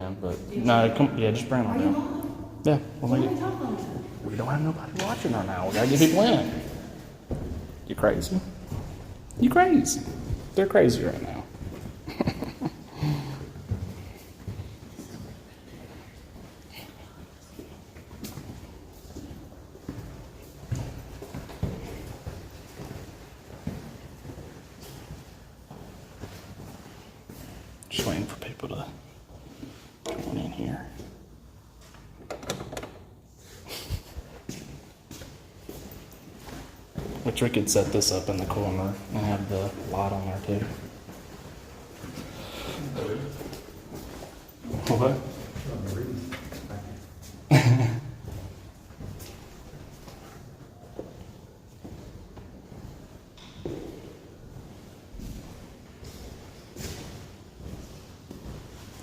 man. But no, come, yeah, just bring them on Are you down. on? Yeah, we'll What make are we it. talking about? We don't have nobody watching right now. We gotta get people in. You crazy? You crazy? They're crazy right now. Just waiting for people to join in here. Which we could set this up in the corner and have the light on there too. What?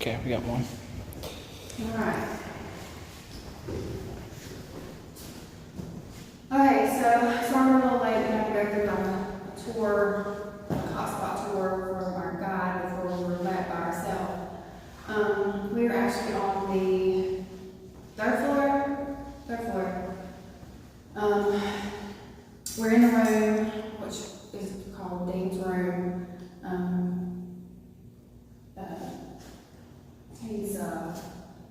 Okay, we got one. All right. Okay, so sorry we're a little late. We had to go through a tour, a hotspot tour for our guide before we were left by ourselves. We were actually on the third floor. We're in the room, which is called Dean's room.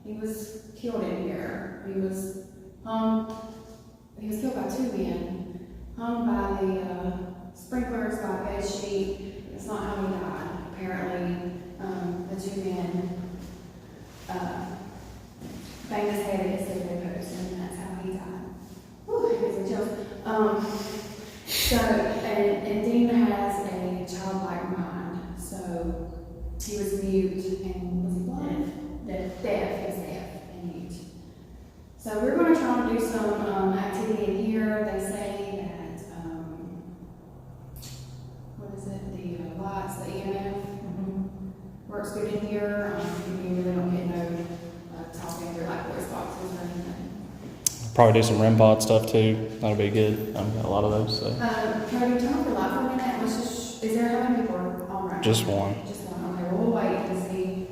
He was killed in here. He was killed by two men, hung by the sprinklers, by a bed sheet. That's not how he died. Apparently, the two men banged his head against the bedpost, and that's how he died. Whew, it was a joke. And Dean has a childlike mind, so he was mute and was he blind? Deaf. He was deaf and mute. So we're going to try to do some activity in here. They say that, what is it, the lights, the EMF works good in here. You really don't get no talking through like voice boxes or anything. Probably do some REM pod stuff too. That'll be good. I've got a lot of those. So. Cody, turn off the light for a minute. Let's just, is there how many people are on right now? Just one. Just one. Okay, well, we'll wait and see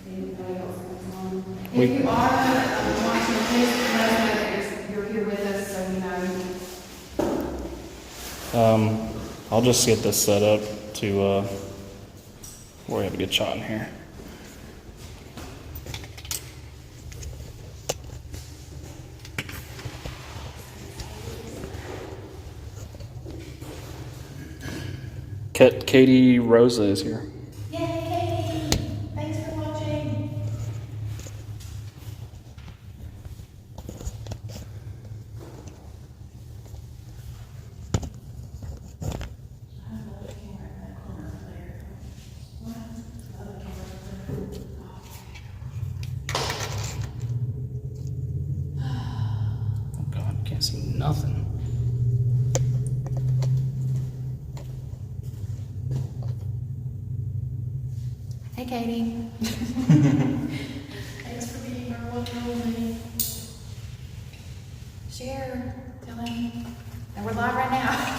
if anybody else comes on. If We- you are watching, please let us know that you're here with us so you know. I'll just get this set up to where we have a good shot in here. Katie Rosa is here. Yay, Katie! Thanks for watching. Oh God, can't see nothing. Hey, Katie. Thanks for being our one and only. Share, tell him. And we're live right now.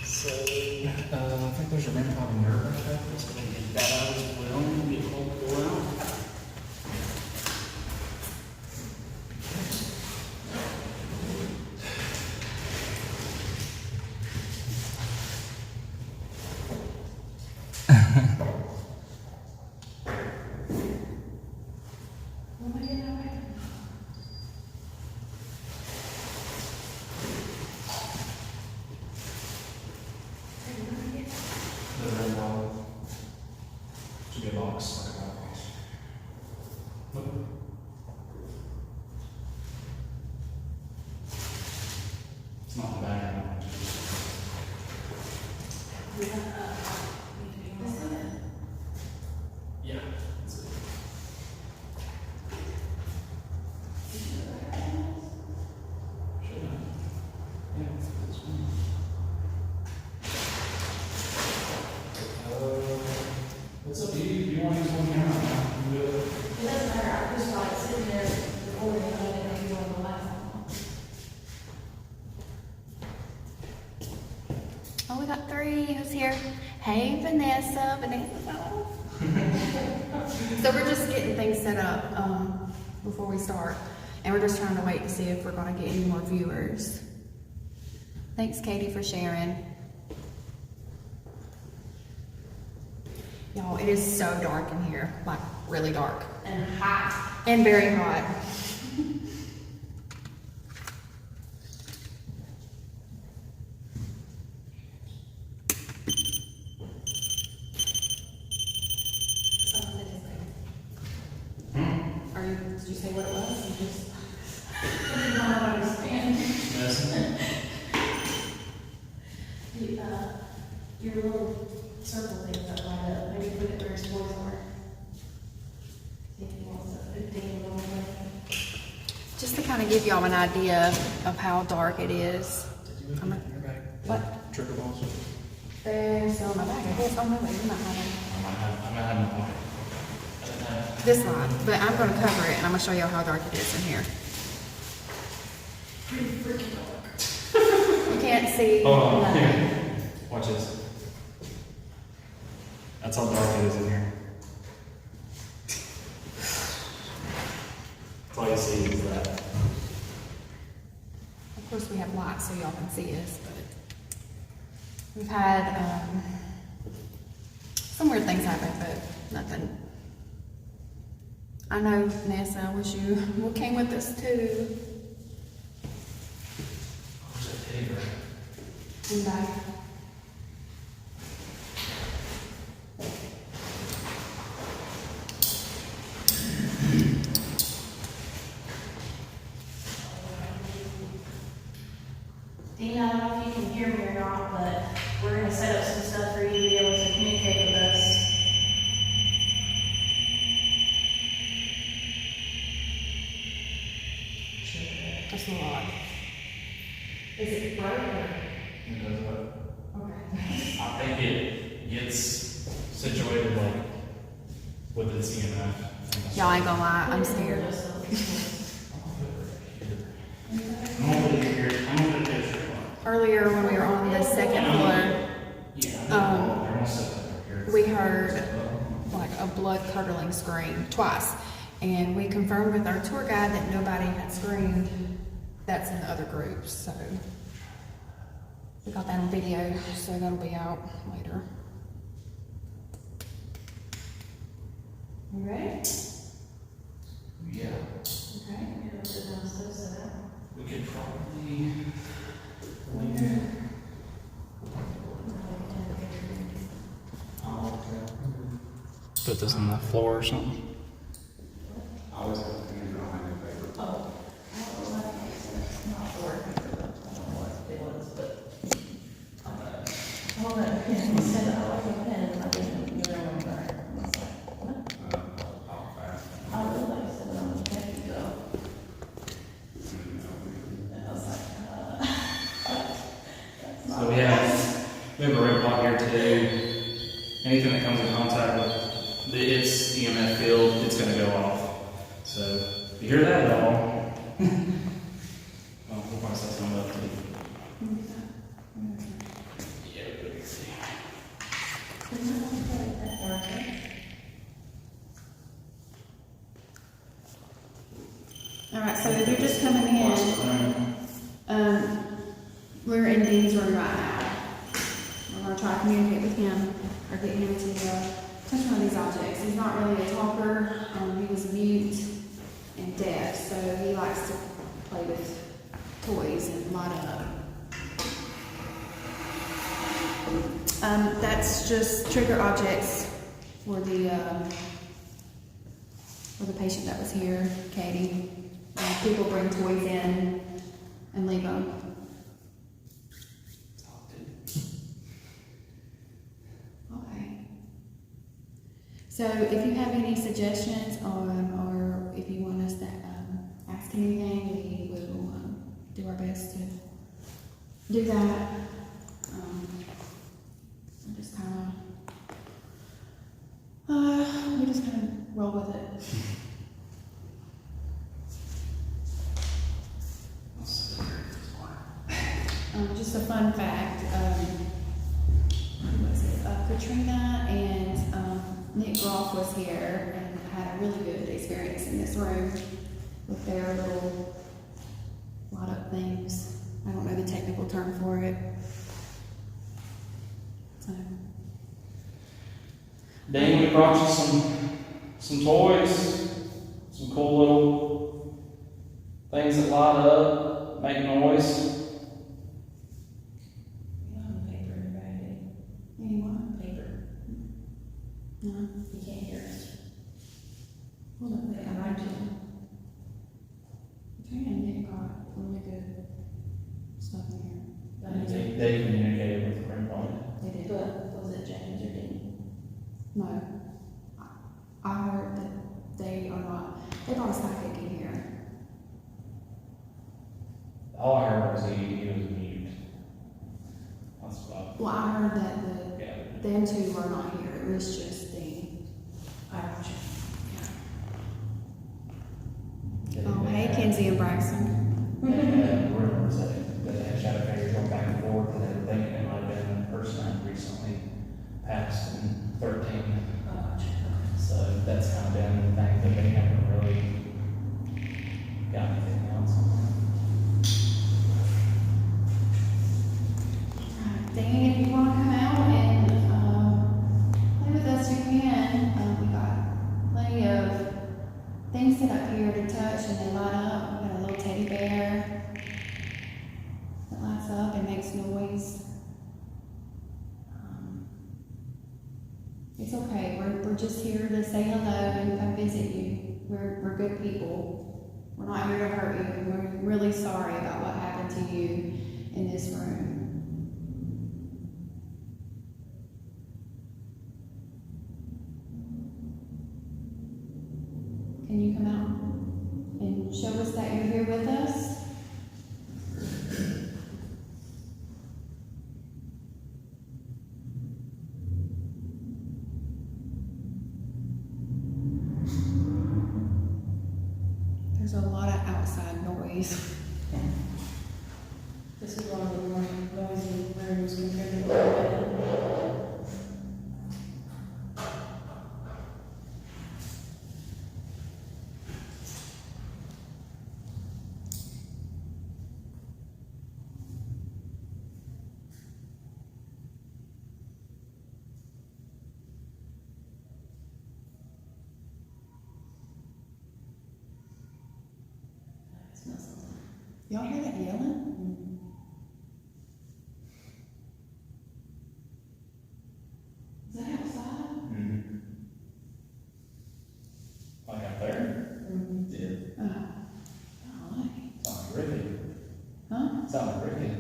So, I think there's a REM pod in there. So we can get that out as well. Get the whole door out. The REM pod should be a box, like a box. Look. It's not bad. Yeah. That's it. Should have. Yeah, that's one. It's up to you. If you want to use one camera, Bonanza fellow. So we're just getting things set up before we start. And we're just trying to wait to see if we're going to get any more viewers. Thanks, Katie, for sharing. Y'all, it is so dark in here. Like, really dark. And hot. And very hot. Did you say what it was? You just I don't understand. Your little circle thing that light up. Maybe put it where his boys are. See if he wants to 15 little bit. just to kind of give y'all an idea of how dark it is. What? Trigger balls? They're still in my bag. I guess I'll know it. You might have them. I might have one. This light, but I'm going to cover it and I'm going to show y'all how dark it is in here. Pretty freaking dark. You can't see Hold on, nothing. here. Watch this. That's how dark it is in here. That's all you see is that. Of course, we have lights so y'all can see us, but we've had some weird things happen, but nothing. I know, Nessa, I wish you came with us too. Where's that teddy bear? And back. Dean, I don't know if you can hear me or not, but we're going to set up some stuff for you to be able to communicate with us. That's a lot. Is it bright or? It does what? Okay. I think it gets situated like with its EMF. Y'all ain't gonna lie, I'm scared. I'm gonna put it here. I'm gonna put it here. Earlier when we were on the second floor, we heard like a blood-curdling scream twice. And we confirmed with our tour guide that nobody had screamed. That's in the other groups, so we got that on video, so that'll be out later. You ready? Yeah. Okay. We could probably. Put this on the floor or something. I always have to do it on my paper. Oh. Not for work. I don't know what it was, but. Hold on, pen. He said, I like a pen. I didn't remember. I was like, what? I really said, I'm going to take you go. And I was like, that's not. So we have a red block here to do. Anything that comes in contact with its EMF field, it's going to go off. So if you hear that at all, well, we'll probably set some up too. Yeah, we can see. All right, so if you're just coming in, we're in Dean's room right now. We're gonna try to communicate with him or get him to touch one of these objects. He's not really a talker. He was mute and deaf, so he likes to play with toys and light up. That's just trigger objects for the patient that was here, Katie. People bring toys in and leave them. Okay. So if you have any suggestions or if you want us to ask anything, we will do our best to do that. We just kind of roll with it. Just a fun fact, who was it? Katrina and boss was here and had a really good experience in this room with their little light up things. I don't know the technical term for it. So. Dane, we brought you some toys, some cool little things that light up, make noise. You don't have paper in your bag, do you? Anyone? Paper. No. You can't hear us. Hold up, They have right to. They've got really good stuff in here. They communicated with the grandpa. They did. But was it James or Dean? No. I heard that they are not. They brought a psychic in here. All I heard was he was mute. That's what Well, I heard that I gathered. them two were not here. It was just the. I got you. Oh, hey, Kenzie and Braxton. They had rumors that they had shadow figures going back and forth, and they were thinking it might have been a person that recently passed in 13. I got you. So that's kind of been the thing, but they haven't really got anything else. Right, Dan, if you want to come out and play with us, you can. We got plenty of things set up here to touch and they light up. We got a little teddy bear that lights up and makes noise. It's okay. We're just here to say hello and come visit you. We're good people. We're not here to hurt you. We're really sorry about what happened to you in this room. Can you come out and show us that you're here with us? There's a lot of outside noise. This is one of the more noisy rooms compared to what we've been in. I smell something. Y'all hear that yelling? Is that outside? Mm-hmm. Like out there? Yeah. Golly. Sounds like Ricky. Huh? Sounds like Ricky.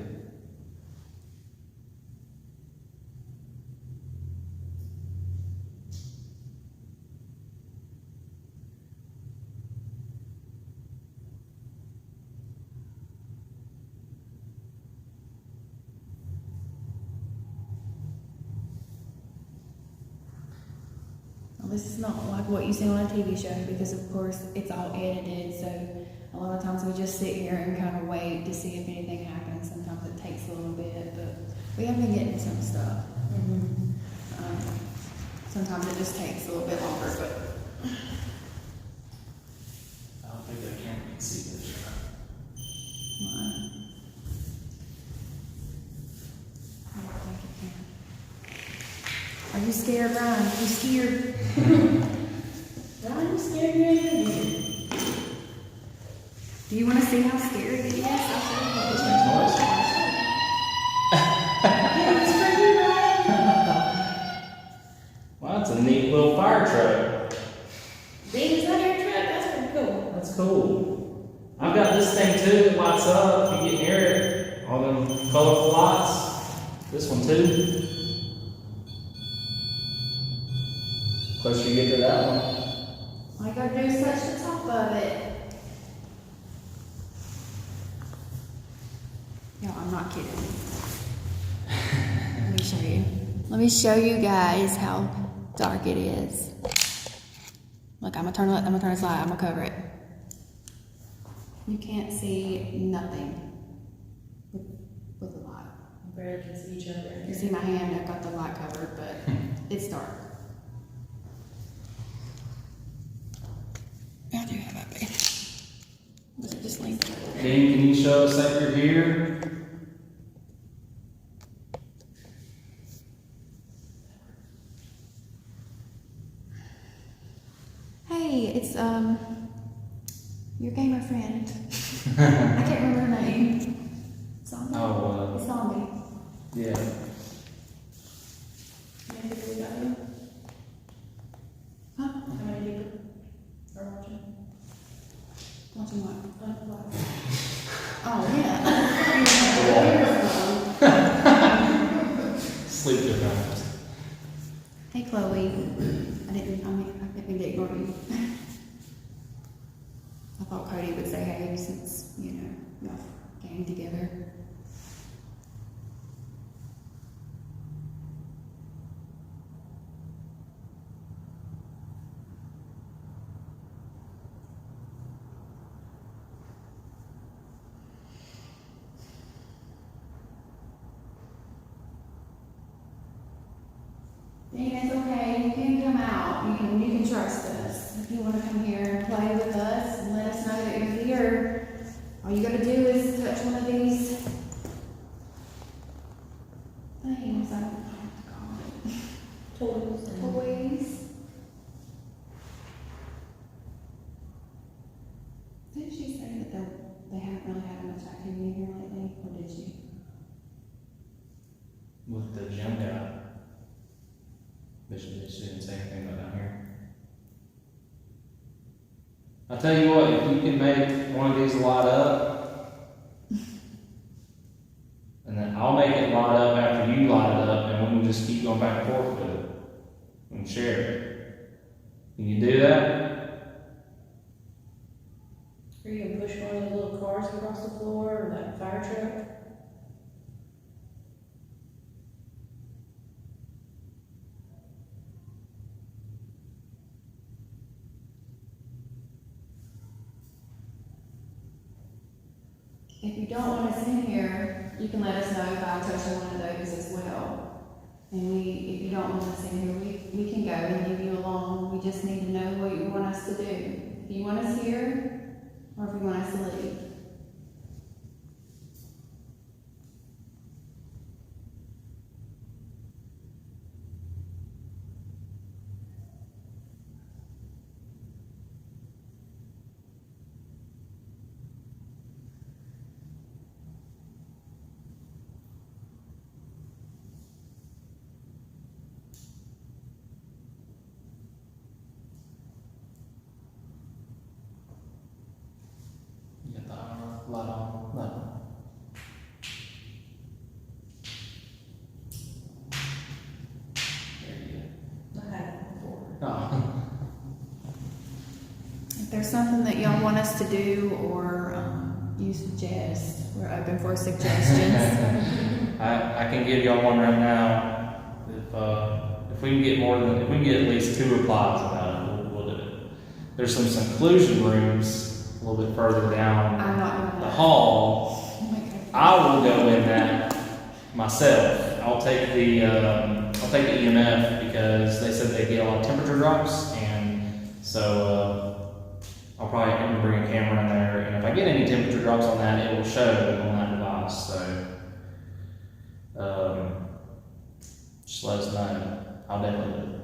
Well, this is not like what you see on a TV show because, of course, it's all edited. So a lot of times we just sit here and kind of wait to see if anything happens. Sometimes it takes a little bit, but we have been getting some stuff. Sometimes it just takes a little bit longer, but I don't think they can see this. I don't think it can. Are you scared, Ryan? Are you scared? Ryan, you scared me? Do you want to see how scary it is? This makes noise. Well, that's a neat little fire truck. Dean, is that your truck? That's pretty cool. That's cool. I've got this thing too that lights up. You get near it. All them colorful lights. This one too. Closer you get to that one. All you gotta do is touch the top of it. No, I'm not kidding. Let me show you. Let me show you guys how dark it is. Look, I'm gonna turn this light. I'm gonna cover it. You can't see nothing with the light. We barely can see each other. You see my hand? I've got the light covered, but it's dark. King, can you show us that you're here? Hey, it's your gamer friend. I can't remember her name. Zombie. Oh, It's Zombie. yeah. How many people we got here? Huh? How many people are watching? Watching what? What? Oh yeah. Sleep different. Hey Chloe. I didn't mean to ignore you. I thought Cody would say hey since, you know, y'all came together. Dean, it's okay. You can come out. You can trust us. If you want to come here and play with us and let us know that you're here, all you gotta do is touch one of these things. I don't know what to call it. Toys. Toys. Didn't she say that they haven't really had much activity here lately, or did she? With the gym guy. Bishop didn't say anything about down here. I'll tell you what, if you can make one of these light up, and then I'll make it light up after you light it up, and we can just keep going back and forth with it and share it. Can you do that? Are you gonna push one of those little cars across the floor, or that fire truck? If you don't want us in here, you can let us know by touching one of those as well. And if you don't want us in here, we can go and leave you alone. We just need to know what you want us to do. If you want us here, or if you want us to leave. You got the light on? No. There you I had it before. go. Oh. If there's something that y'all want us to do or you suggest, we're open for suggestions. I can give y'all one right now. If we can get if we can get at least 2 replies about it, we'll do it. There's some seclusion rooms a little bit further down I'm not doing the that. hall. Oh my God. I will go in that myself. I'll take the EMF because they said they get a lot of temperature drops, and so I'll probably have to bring a camera in there. And if I get any temperature drops on that, it will show on that device. So just let us know. I'll definitely do it.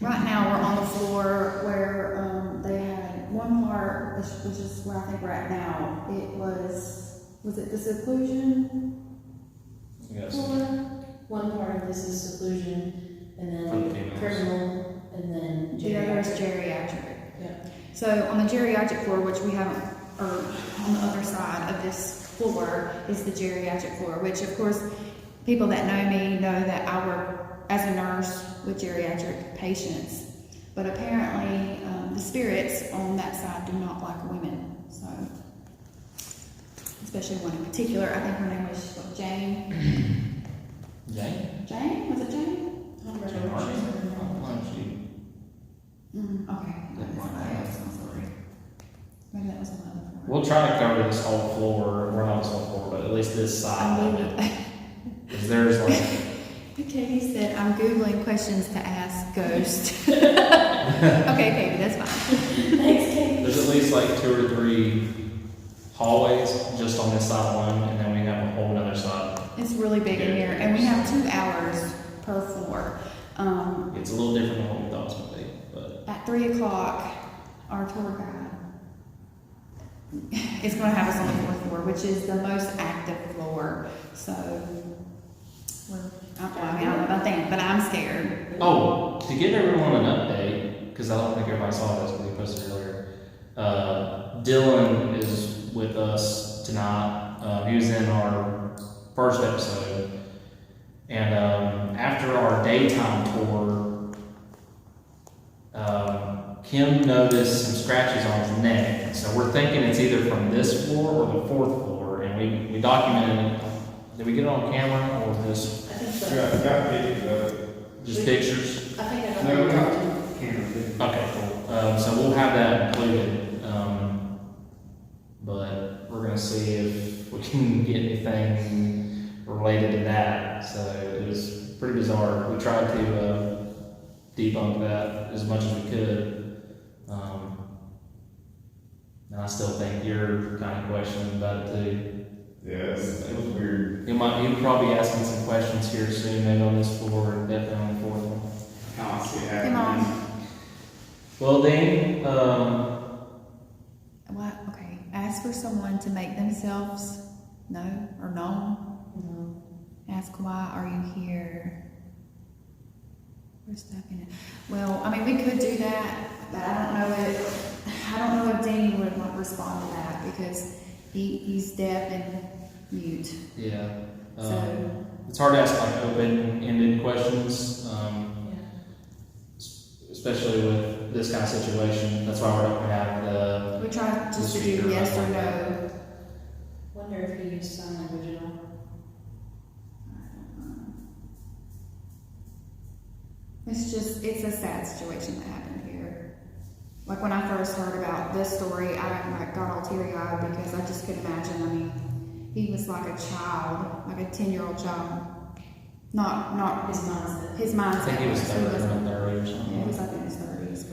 Right now, we're on the floor where they had one part, which is where I think we're at now. It was it the seclusion Yes. floor? One part of this is seclusion, and For the then females. criminal, and then The other is geriatric. geriatric. Yeah. So on the geriatric floor, which we haven't, or on the other side of this floor is the geriatric floor, which of course, people that know me know that I work as a nurse with geriatric patients. But apparently, the spirits on that side do not like women. So, especially one in particular. I think her name was what, Jane. Jane? Jane? Was it Jane? I don't Jane remember what Martin? she said. Why don't you- Okay. That was somebody else. I'm sorry. Maybe that was on the other floor. We'll try to cover this whole floor. We're not this whole floor, but at least this side of it. Because there's like Katie said, I'm Googling questions to ask Ghost. Okay, Katie, that's fine. Thanks, Kate. there's at least like 2 or 3 hallways just on this side alone, and then we have a whole other side. It's really big in here, and we have 2 hours per floor. It's a little different than what we thought it was going to be, but At 3 o'clock, our tour guide is going to have us on the 4th floor, which is the most active floor. So, I don't know about that, but I'm scared. oh, to give everyone an update, because I don't think everybody saw this, but we posted earlier. Dylan is with us tonight. He was in our first episode, and after our daytime tour, Kim noticed some scratches on his neck. So we're thinking it's either from this floor or the 4th floor, and we documented it. Did we get it on camera or just I think so. Yeah, I got pictures of it. just pictures? I think I No, we got got it. cameras. Okay, cool. So we'll have that included, but we're gonna see if we can get anything related to that. So it was pretty bizarre. We tried to debunk that as much as we could. And I still think you're kind of questioning about it too. Yeah, it was weird. He'll probably be asking some questions here soon, maybe on this floor, and definitely on the 4th one. Can't see it Come on. happening. Well, Dean, What? Okay. Ask for someone to make themselves known or known. No. Ask why are you here? We're stuck in it. Well, I mean, we could do that, but I don't know if Danny would want to respond to that because he's deaf and mute. yeah. So It's hard to ask like open-ended questions, especially with this kind of situation. That's why we're not going to have the. we try just to speaker do yes or right no. Wonder if he used sign language at all. It's a sad situation that happened here. Like when I first heard about this story, I like got all teary-eyed because I just could imagine. I mean, he was like a child, like a 10-year-old child. Not His mindset. his I mindset. think he was was- 30 or 30 or something. Yeah, he was like in his 30s,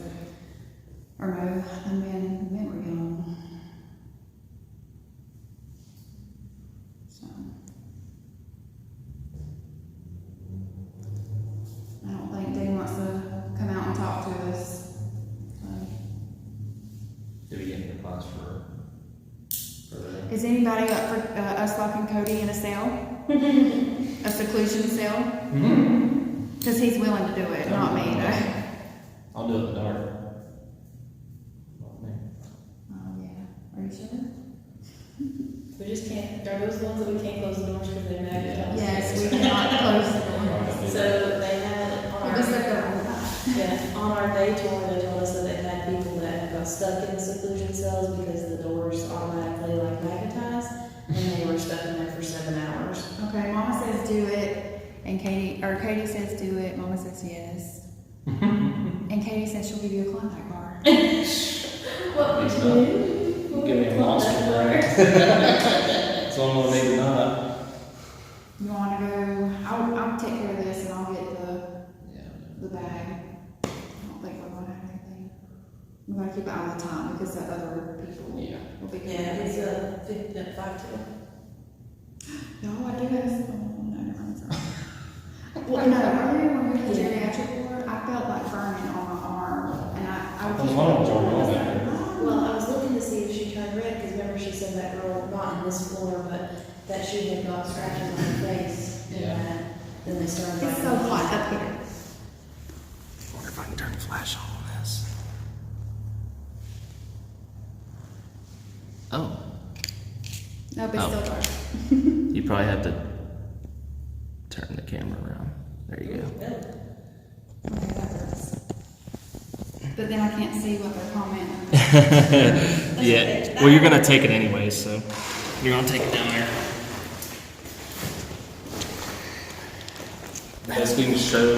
but or no, the men were young. So I don't think Dane wants to come out and talk to us. Did we get into class for that? Is anybody up for us locking Cody in a cell? A seclusion cell? Mm-hmm. Because he's willing to do it, not me though. I'll do it in the dark. Not me. Oh yeah, are you sure? We just can't, are those the ones that we can't close the doors because they're magnetized? Yes, we cannot close the door. So they had on It was our, like the yeah, on our day tour, they told us that they had people that got stuck in the seclusion cells because the doors automatically like magnetized, and they were stuck in there for 7 hours. Okay, Mama says do it, and Katie says do it. Mama says yes, and Katie says she'll give you a Klondike bar. What would you do? Give me a monster break. That's all I'm gonna need tonight. You want to go? I'll take care of this, and I'll get Yeah. the bag. I don't think we're going to have anything. We're going to keep it on the time because the other people Yeah. will be. Yeah, it's a 5 to. No, I do have. Oh, no, never mind. Sorry. Well, no, earlier when we were at the geriatric ward, I felt like burning on my arm, and I was What's wrong with your arm? Well, I was looking to see if she turned red, because remember she said that girl, not in this floor, but that she had got scratches on her face, and Yeah. then they started. It's so hot up here. I wonder if I can turn the flash on this. Oh. No, but it's Oh. still dark. You probably have to turn the camera around. There you go. Okay, that works. But then I can't see what they're commenting. Yeah. Well, you're gonna take it anyways, so you're gonna take it down there. Guys, we can show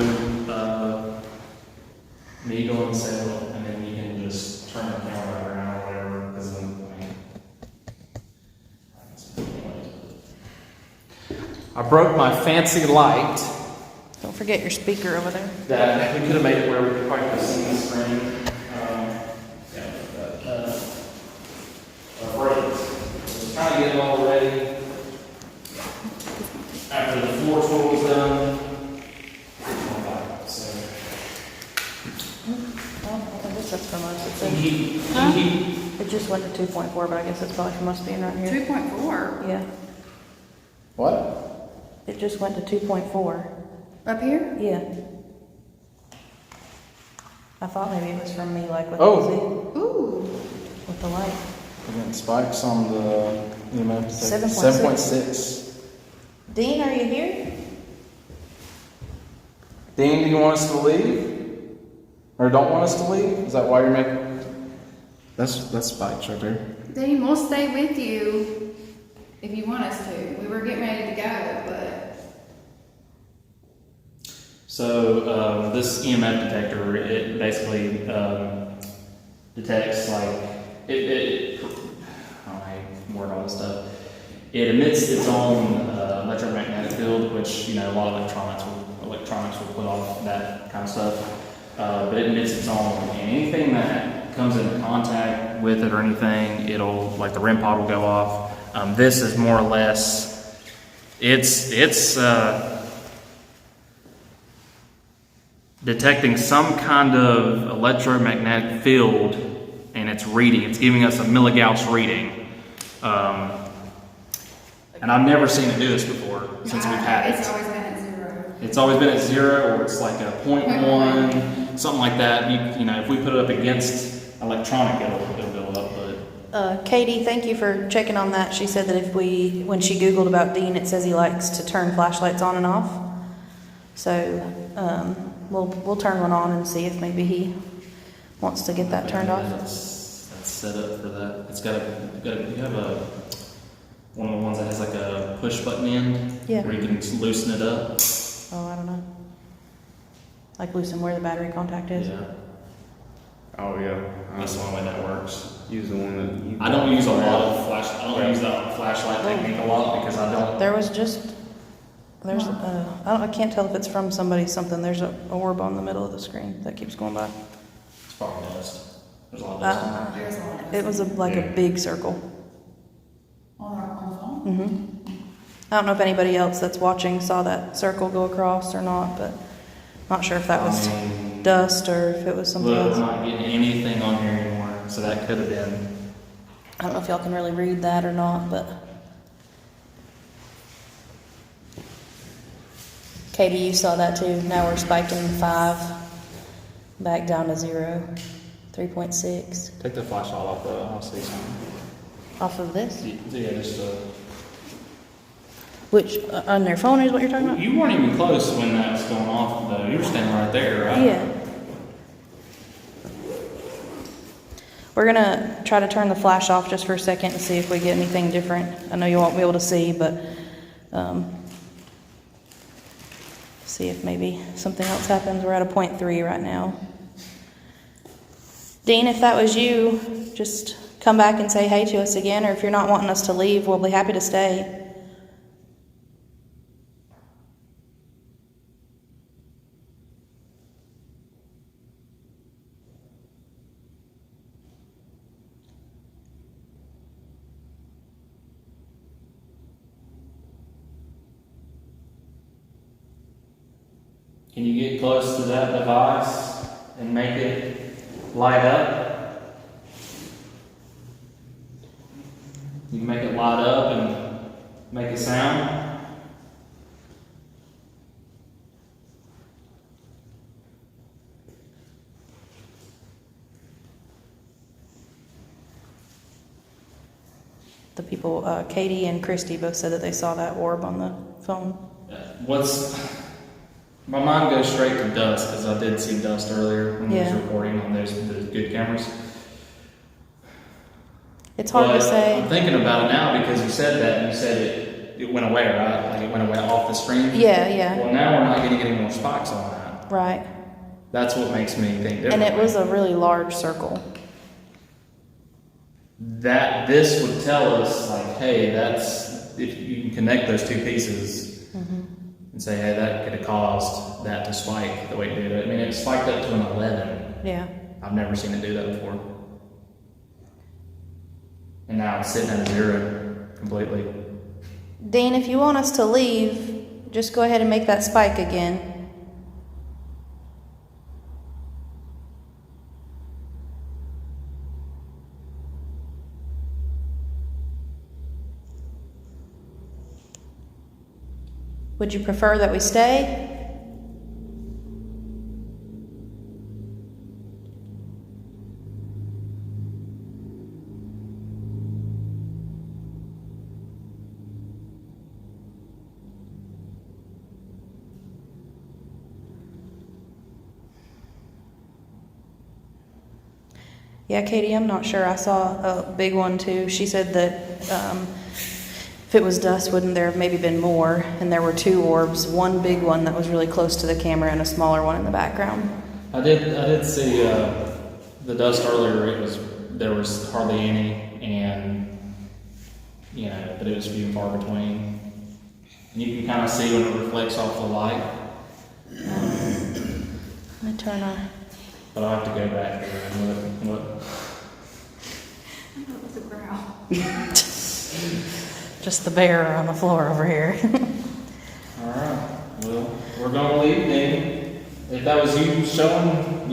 me going sail, and then you can just turn the camera around or whatever, because then, I broke my fancy light. Don't forget your speaker over there. That we could have made it where we could probably see the screen. Breaks. I guess that's from us. It said, it just went to 2.4, but I guess it's probably from us being right here. 2.4 Yeah, What? it just went to 2.4. up here? Yeah. I thought maybe it was from me, like with Oh. Ooh. with the light. We're getting spikes on the EMF. 7.6. Dean, are you here? Dean, do you want us to leave? Or don't want us to leave? Is that why you're making... That's spikes right there. Dean, we'll stay with you if you want us to. We were getting ready to go, but So this EMF detector, it basically detects like I don't know how you word all this stuff. It emits its own electromagnetic field, which a lot of electronics will put off that kind of stuff. But it emits its own, and anything that comes into contact with it or anything, it'll like the REM pod will go off. This is more or less, it's detecting some kind of electromagnetic field, and it's giving us a milligauss reading. And I've never seen it do this before since we've had it's it. always been at 0. It's always been at 0, or it's like a 0.1, something like that. If we put it up against electronic, it'll go up. But Katie, thank you for checking on that. She said that when she Googled about Dean, it says he likes to turn flashlights on and off. So we'll turn one on and see if maybe he wants to get that turned off. That's set up for that. You have one of the ones that has like a push button end, Yeah. where you can loosen it up. Oh, I don't know. Like loosen where the battery contact is. Yeah, Oh, yeah. that's the only way that works. Use the one that you. I don't use a lot of flash. I don't use that flashlight technique a lot because I don't. I can't tell if it's from something. There's an orb on the middle of the screen that keeps going by. It's probably dust. There's a lot of dust in there. There's a lot. It was a big circle. On the phone? I don't know if anybody else that's watching saw that circle go across or not, but not sure if that was dust or if it was something Look, else. I'm not getting anything on here anymore, so that could have been. I don't know if y'all can really read that or not, but Katie, you saw that too. Now we're spiking 5, back down to 0, 3.6. Take the flashlight off though. I want to see something. Off of this? Yeah, just. Which, on their phone is what you're talking about? You weren't even close when that was going off though. You were standing right there, right? Yeah. We're gonna try to turn the flash off just for a second and see if we get anything different. I know you won't be able to see, but see if maybe something else happens. We're at a 0.3 right now. Dean, if that was you, just come back and say hey to us again, or if you're not wanting us to leave, we'll be happy to stay. Can you get close to that device and make it light up? You can make it light up and make a sound. The people, Katie and Christy both said that they saw that orb on the phone. My mind goes straight to dust because I did see dust earlier when we was Yeah. recording on those good cameras. It's hard to But say. I'm thinking about it now because you said that and you said it went away, right? Like it went away off the screen. Yeah, Well, now we're not getting any more spikes on that. right. That's what makes me think And differently. it was a really large circle. This would tell us like, hey, that's if you can connect those two pieces and say, hey, that could have caused that to spike the way it did. I mean, it spiked up to an 11. Yeah. I've never seen it do that before. And now it's sitting at a 0 completely. Dean, if you want us to leave, just go ahead and make that spike again. Would you prefer that we stay? Yeah, Katie, I'm not sure. I saw a big one too. She said that if it was dust, wouldn't there have maybe been more? And there were 2 orbs, one big one that was really close to the camera and a smaller one in the background. I did see the dust earlier. There was hardly any, and but it was few and far between. And you can kind of see when it reflects off the light. Let me turn on. But I'll have to go back there and look. I thought it was a growl. Just the bear on the floor over here. All right. Well, we're gonna leave then. If that was you showing,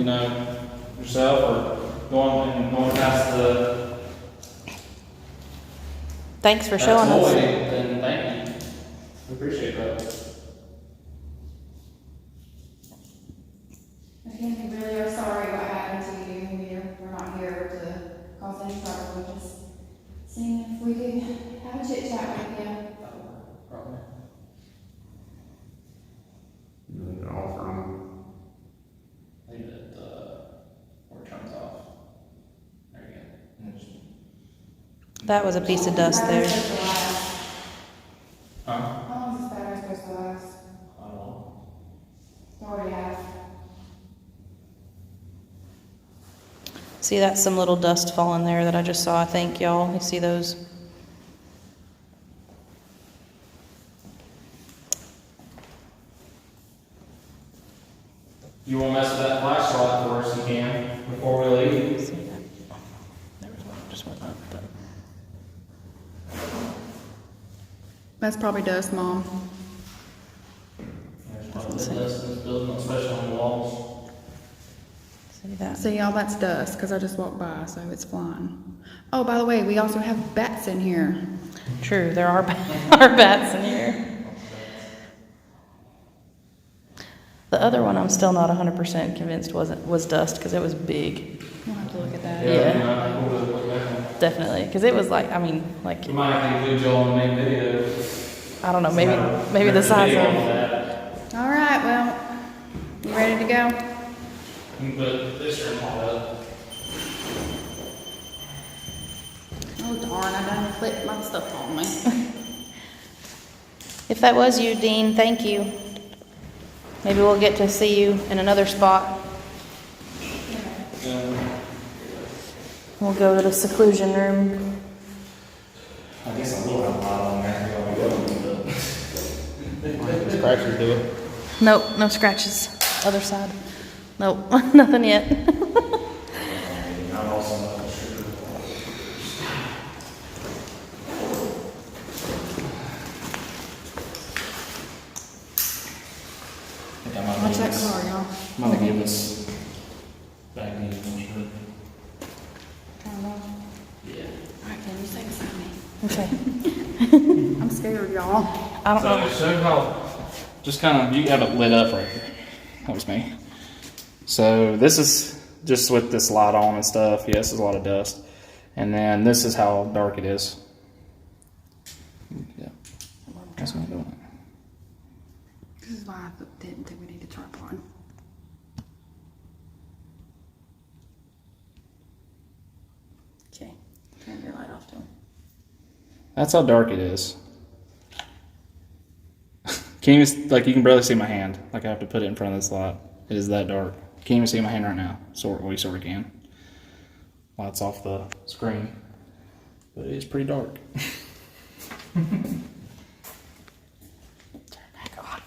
yourself or going past the Thanks for showing toy, us. then thank you. We appreciate that. Again, we really are sorry what happened to you. We're not here to cause any trouble. We're just seeing if we could have a chit chat with you. Probably. Leave it all from. Leave it where it turns off. There you go. And just- That was a piece of dust there. Huh? How long is this battery supposed to last? I don't know. It's already half. See, that's some little dust falling there that I just saw, I think, y'all. You see those? You want to mess with that flashlight for us, you can, before we leave. See that? There was one that just went up. But That's probably dust, Mom. There's probably dust in this building, especially on the walls. see that? See, y'all, that's dust, because I just walked by, so it's flying. Oh, by the way, we also have bats in here. True, there are are bats in here. The other one, I'm still not 100% convinced was dust because it was big. We'll have to look at that. Yeah. We'll look back. Definitely, because it was like We might have to include Joel in the main video. I don't know, maybe the size of. All right, well, you ready to go? You can put this room all up. Oh, darn, I done clipped my stuff on me. If that was you, Dean, thank you. Maybe we'll get to see you in another spot. We'll go to the seclusion room. I guess I will have a lot on there. Scratchers do it. Nope, no scratches. Other side. Nope, nothing yet. I'm also not sure. Watch that car, y'all. I'm gonna give this back to you, I'm sure. I don't know. Yeah. All right, can you say beside me? Okay. I'm scared, y'all. I don't know. So how, just kind of, you have it lit up right here. That was me. So this is just with this light on and stuff. Yes, there's a lot of dust. And then this is how dark it is. Yeah. That's what I'm doing. This is why I didn't think we need a tripod. Okay. Turn your light off, Tom. That's how dark it is. Can you even, like, you can barely see my hand. Like, I have to put it in front of this light. It is that dark. Can't even see my hand right now. We sort of can. Lights off the screen. But it is pretty dark. Turn back on.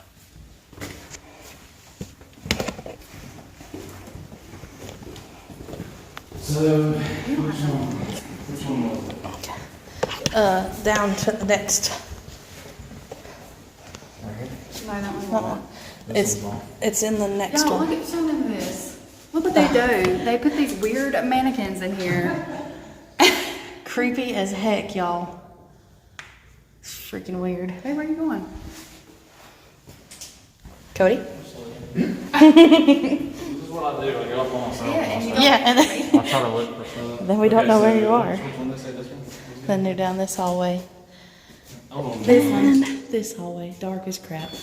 So, which one was it? Down to the next. Right here? No, that one Uh-uh. This It's one's on. it's in the next Y'all, one. look at some of this. Look what they do. They put these weird mannequins in here. Creepy as heck, y'all. It's freaking weird. Hey, where you going? Cody? This is what I do. I go up on myself. Yeah, and you don't- Yeah, and then, I try to look for stuff. then we don't know where you are. Which one they say this one? Then you're down this hallway. Oh, This hallway, dark as crap. I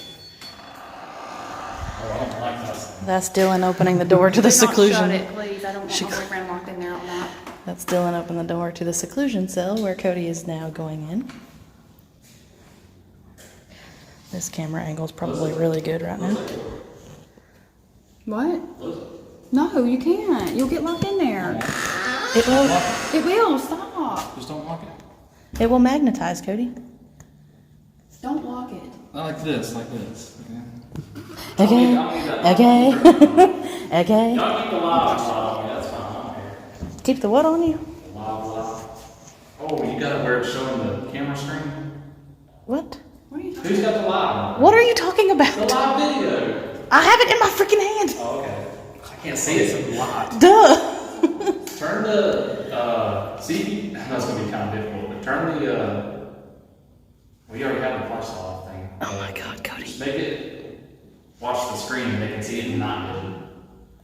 don't like that. That's Dylan opening the door to the Do not seclusion. shut it, please. I don't want my boyfriend locked in there all night. That's Dylan opening the door to the seclusion cell where Cody is now going in. This camera angle is probably really good right now. What? No, you can't. You'll get locked in there. It will. It will. Stop. Just don't lock it. It will magnetize, Cody. Don't lock it. Not like this, like this. Okay. Okay. Okay. Y'all keep the live on me, that's fine. I don't care. Keep the what on you? Live. Oh, you got it where it's showing the camera screen? What? What are you talking Who's got the live? What are you talking The about? live video. I have it in my freaking hand. Oh, okay. I can't see it, it's live. Duh. Turn the, see, I know it's gonna be kind of difficult, but turn the, well, you already have the flash off thing. Oh my God, Cody. Just make it, watch the screen and they can see it in night vision.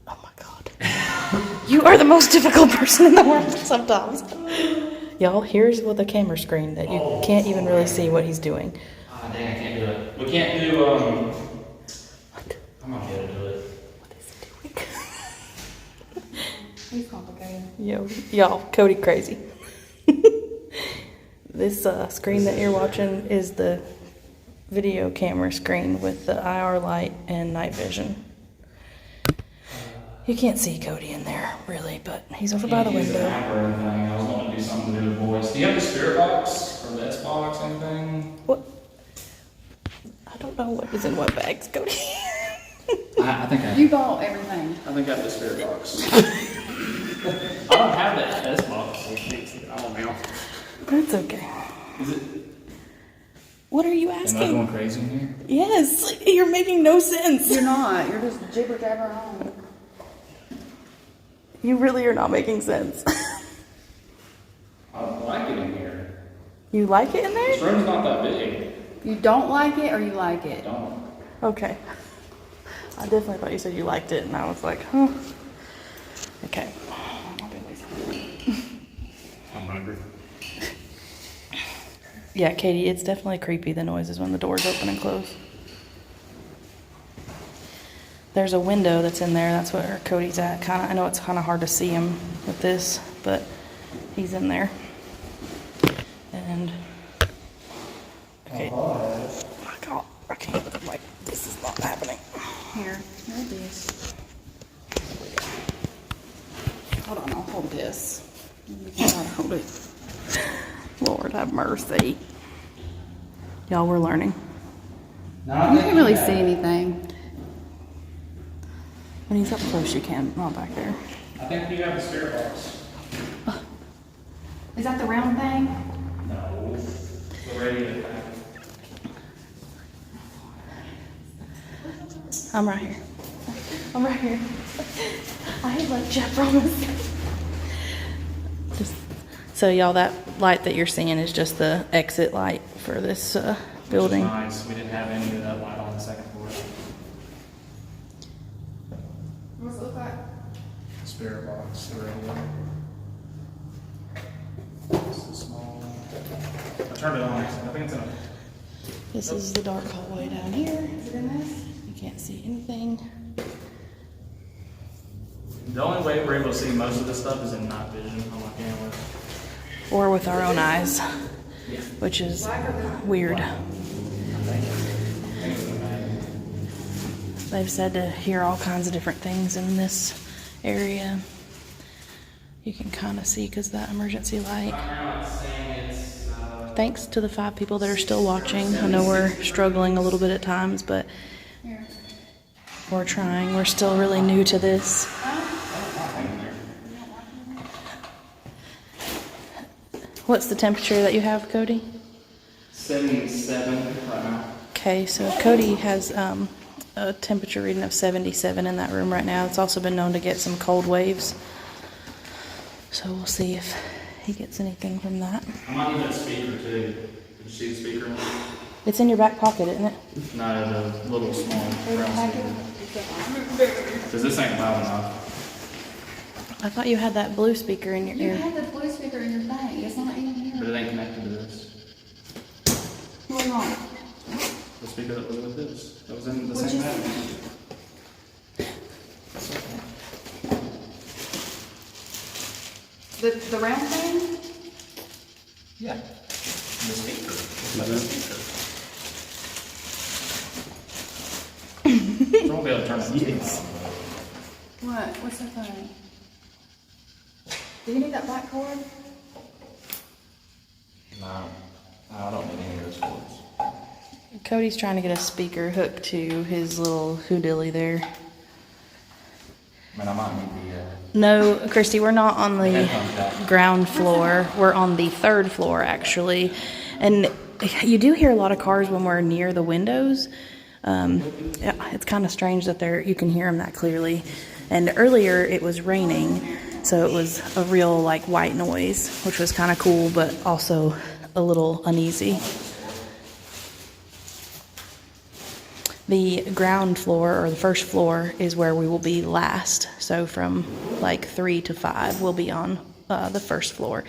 Oh my God. You are the most difficult person in the world sometimes. Y'all, here's with the camera screen that you can't even really see what he's doing. Ah, dang, I can't do it. We can't do, I'm not gonna do it. What is he doing? He's complicated. Y'all, Cody crazy. This screen that you're watching is the video camera screen with the IR light and night vision. You can't see Cody in there, really, but he's over by the Can't use window. app or anything. I was wanting to do something to do with voice. Do you have the spirit box or the S box, anything? What? I don't know what is in what bags, Cody. I think I You bought everything. I think I have the spirit box. I don't have the S box. So I don't know. That's okay. Is it? What are you Am I asking? going crazy in here? Yes, you're making no sense. You're not. You're just jibber jabber on. You really are not making sense. I don't like it in here. You like it in This there? room's not that big. You don't like it or you like it? Don't. Okay. I definitely thought you said you liked it, and I was like, huh. Okay. I'm hungry. Yeah, Katie, it's definitely creepy, the noises when the doors open and close. There's a window that's in there. That's where Cody's at. I know it's kind of hard to see him with this, but he's in there. And okay. Oh my God, I can't. Like, this is not happening. Here. Here it is. Hold on, I'll hold this. You cannot hold it. Lord have mercy. Y'all, we're learning. You can't really see anything. When he's up close, you can. Not back there. I think you have the spirit box. Is that the round thing? No. The radio thing. I'm right here. I'm right here. I left you, I promise. Just so y'all, that light that you're seeing is just the exit light for this building. Which is nice. We didn't have any of that light on the second floor. What's it look like? Spirit box, the radio. It's the small. I turned it on. I think it's in a. This is the dark hallway down here. Is it in this? You can't see anything. The only way we're able to see most of this stuff is in night vision on my camera. Or with our own eyes, which is weird. They've said to hear all kinds of different things in this area. You can kind of see because that emergency light. Thanks to the 5 people that are still watching. I know we're struggling a little bit at times, but we're trying. We're still really new to this. What's the temperature that you have, Cody? 77 right now. Okay, so Cody has a temperature reading of 77 in that room right now. It's also been known to get some cold waves. So we'll see if he gets anything from that. I might need that speaker too. Did you see the speaker? It's in your back pocket, isn't it? No, the little small brown speaker. Because this ain't loud enough. I thought you had that blue speaker in your You ear. had the blue speaker in your bag. It's not in here. But it ain't connected to this. What's wrong? The speaker that was with this. That was in the What'd same you bag. The round thing? Yeah. The speaker. Like the speaker. So we'll be able to turn it. Yes. What? What's that thing? Do you need that black cord? No. I don't need any of those cords. Cody's trying to get a speaker hooked to his little hoodilly there. I mean, I might need the, No, Christy, we're not on the headphone jack. ground floor. We're on the third floor, actually. And you do hear a lot of cars when we're near the windows. Yeah, it's kind of strange that you can hear them that clearly. And earlier it was raining, so it was a real like white noise, which was kind of cool, but also a little uneasy. The ground floor, or the first floor, is where we will be last. So from like 3 to 5, we'll be on the first floor.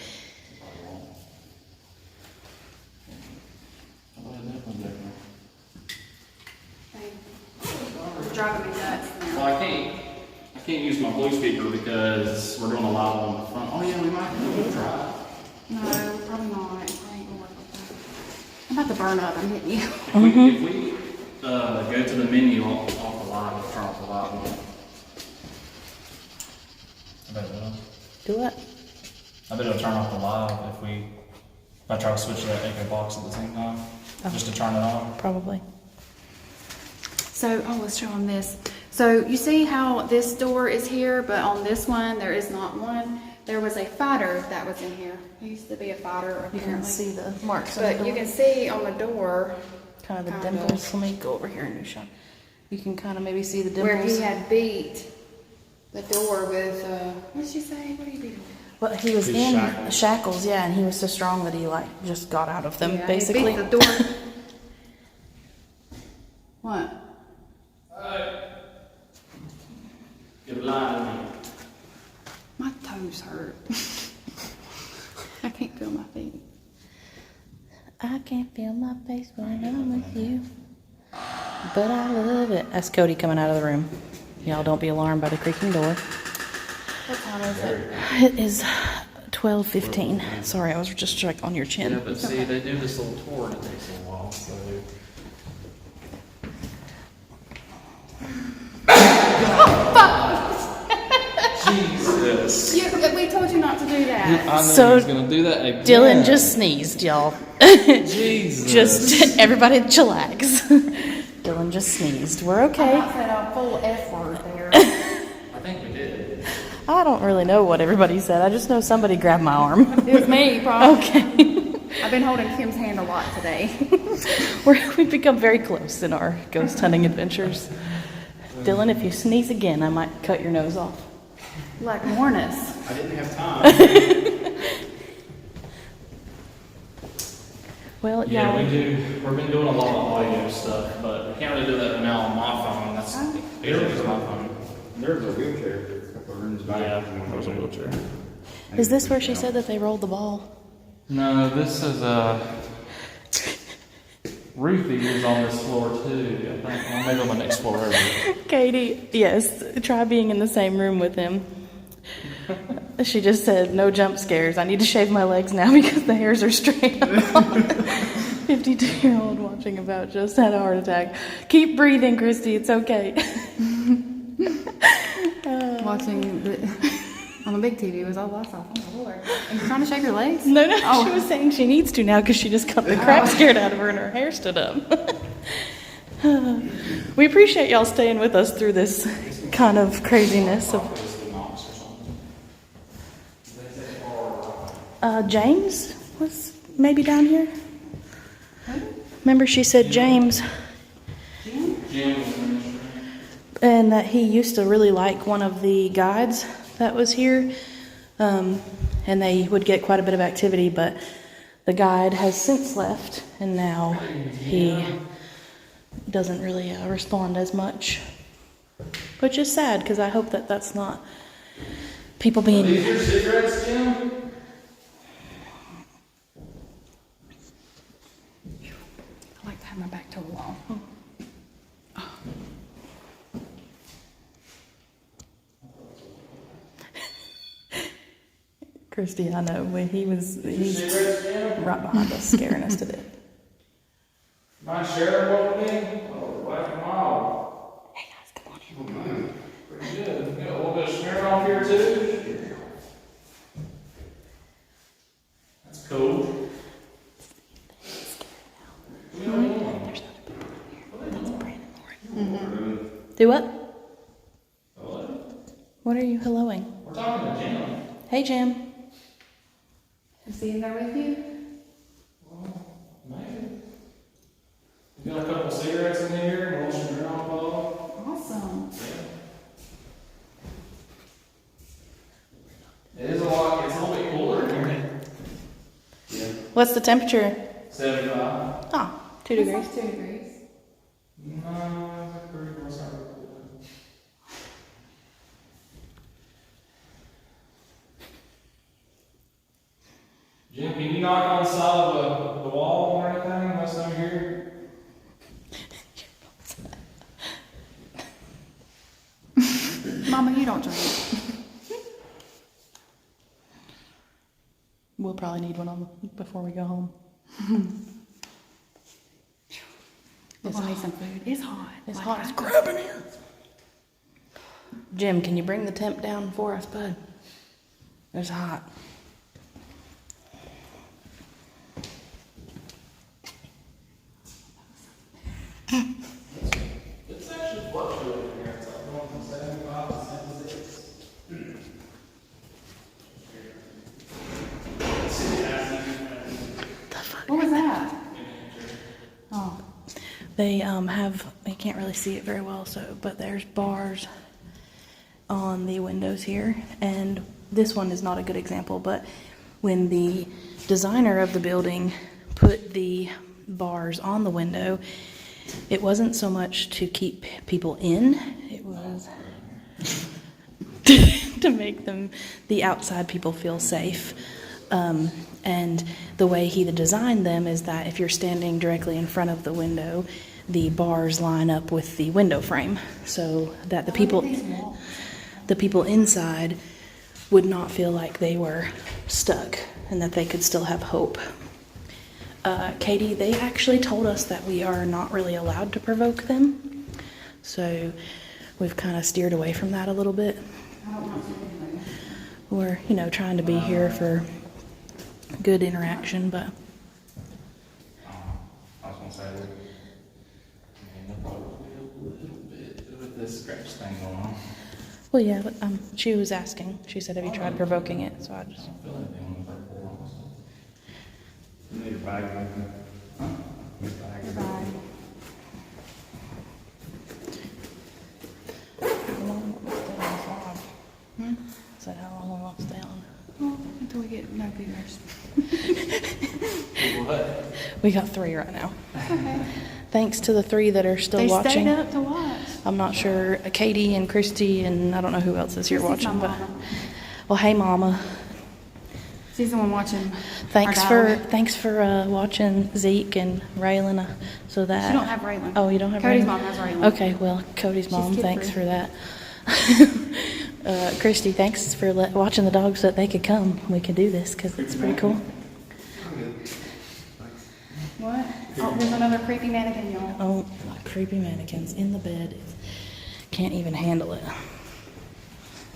It's driving me nuts now. Well, I can't use my blue speaker because we're doing a live on the front. Oh yeah, we might try. No, probably not. It ain't gonna work like that. I'm about to burn up. I'm hitting you. If we go to the menu off the live, we'll turn off the live one. I bet it will. Do what? I bet it'll turn off the live if I try to switch to that echo box at the same time, just to turn it on. Probably. So, let's show them this. So, you see how this door is here, but on this one, there is not one. There was a fighter that was in here. He used to be a fighter, apparently. You can see the marks on the But door. you can see on the door kind of the kind of. dimples. Let me go over here and do shot. You can kind of maybe see the dimples. where he had beat the door with, what did she say? What did he beat him with? Well, he was His in shackles. shackles, yeah, and he was so strong that he just got out of them, Yeah, basically. He beat the door. What? Get a line on me. My toes hurt. I can't feel my feet. I can't feel my face when I'm with you, but I love it. That's Cody coming out of the room. Y'all don't be alarmed by the creaking door. What time is it? It is 12:15. Sorry, I was just like on your Yeah, chin. but see, they do this little tour and it takes a while, so. Jesus. We told you not to do that. I knew So, he was gonna do that again. Dylan just sneezed, y'all. Jesus. Just everybody chillax. Dylan just sneezed. We're okay. I said a full F word there. I think we did. I don't really know what everybody said. I just know somebody grabbed my arm. It was me, probably. Okay. I've been holding Kim's hand a lot today. We've become very close in our ghost hunting adventures. Dylan, if you sneeze again, I might cut your nose off. Like warn us. I didn't have time. Well, Yeah, yeah. we've been doing a lot of audio stuff, but we can't really do that now on my phone. That's usually my phone. There's a wheelchair a couple of rooms back. Yeah, there's a wheelchair. Is this where she said that they rolled the ball? No, this is Ruthie is on this floor too. I think. Well, maybe on the next floor over. Katie, yes, try being in the same room with him. She just said, no jump scares. I need to shave my legs now because the hairs are straight up. 52-year-old watching About just had a heart attack. Keep breathing, Christy. It's okay. Watching on the big TV was all I saw. Oh, Lord. Are you trying to shave your legs? No, Oh. she was saying she needs to now because she just got the crap scared out of her and her hair stood up. We appreciate y'all staying with us through this kind of craziness of James was maybe down here. Remember she said James, and that he used to really like one of the guides that was here, and they would get quite a bit of activity, but The guide has since left, and now he doesn't really respond as much, which is sad because I hope that that's not people being. These your cigarettes, Jim? I like to have my back to the wall. Christy, I know when he's Cigarettes, Jim? right behind us, scaring us to death. Mind sharing what with me? Oh, whack them all. Hey guys, come on in. Pretty good. Got a little bit of smear off here too. That's cool. There's other people in here. That's Brandon Lauren. Do what? Hello? What are you helloing? We're talking to Jim. Hey, Jim. Is he in there with you? Well, maybe. We got a couple cigarettes in here and a little smear off ball. Awesome. It is a lot. It's a little bit cooler in here. Yeah. What's the temperature? 75. Oh, 2 It's degrees. like 2 degrees. No, it's pretty close. Jim, can you knock on the side of the wall or anything unless I'm here? Mama, you don't drink. We'll probably need one on before we go home. We're gonna need some food. It's hot. It's Like, hot as crap in here. Jim, can you bring the temp down for us, bud? It's hot. It's actually fluctuating here. It's like going from 75 to 76. What was that? Oh. They have, you can't really see it very well, but there's bars on the windows here, and this one is not a good example, but when the designer of the building put the bars on the window, it wasn't so much to keep people in, it was to make the outside people feel safe. And the way he designed them is that if you're standing directly in front of the window, the bars line up with the window frame, so that the people inside would not feel like they were stuck and that they could still have hope. Katie, they actually told us that we are not really allowed to provoke them, so we've kind of steered away from that a little bit. I don't want to anyway. We're, trying to be here for good interaction, but I was gonna say, I mean, there'll probably be a little bit with this scratch thing going on. well, yeah, but she was asking. She said, "Have you tried provoking it?" So I just. I don't feel anything on the purple, honestly. You need a bag like that? Huh? Need a bag like that? How long will we stay on this log? Said how long we want to stay on. Well, until we get no figures. What? We got 3 right now. Okay. Thanks to the 3 that are still They watching. stayed up to watch. I'm not sure. Katie and Christy and I don't know who else is here Christy's watching, my but mama. well, hey, Mama. She's the one watching. Thanks our for diary. watching Zeke and Raylan, so that. She don't have Raylan. Oh, you don't have Cody's Raylan? mom has Raylan. Okay, well, Cody's She's mom. Thanks kid-free. for that. Christy, thanks for watching the dogs so that they could come. We could do this because it's pretty cool. I'm good. Thanks. What? Oh, there's another creepy mannequin, y'all. Oh, creepy mannequins in the bed. Can't even handle it.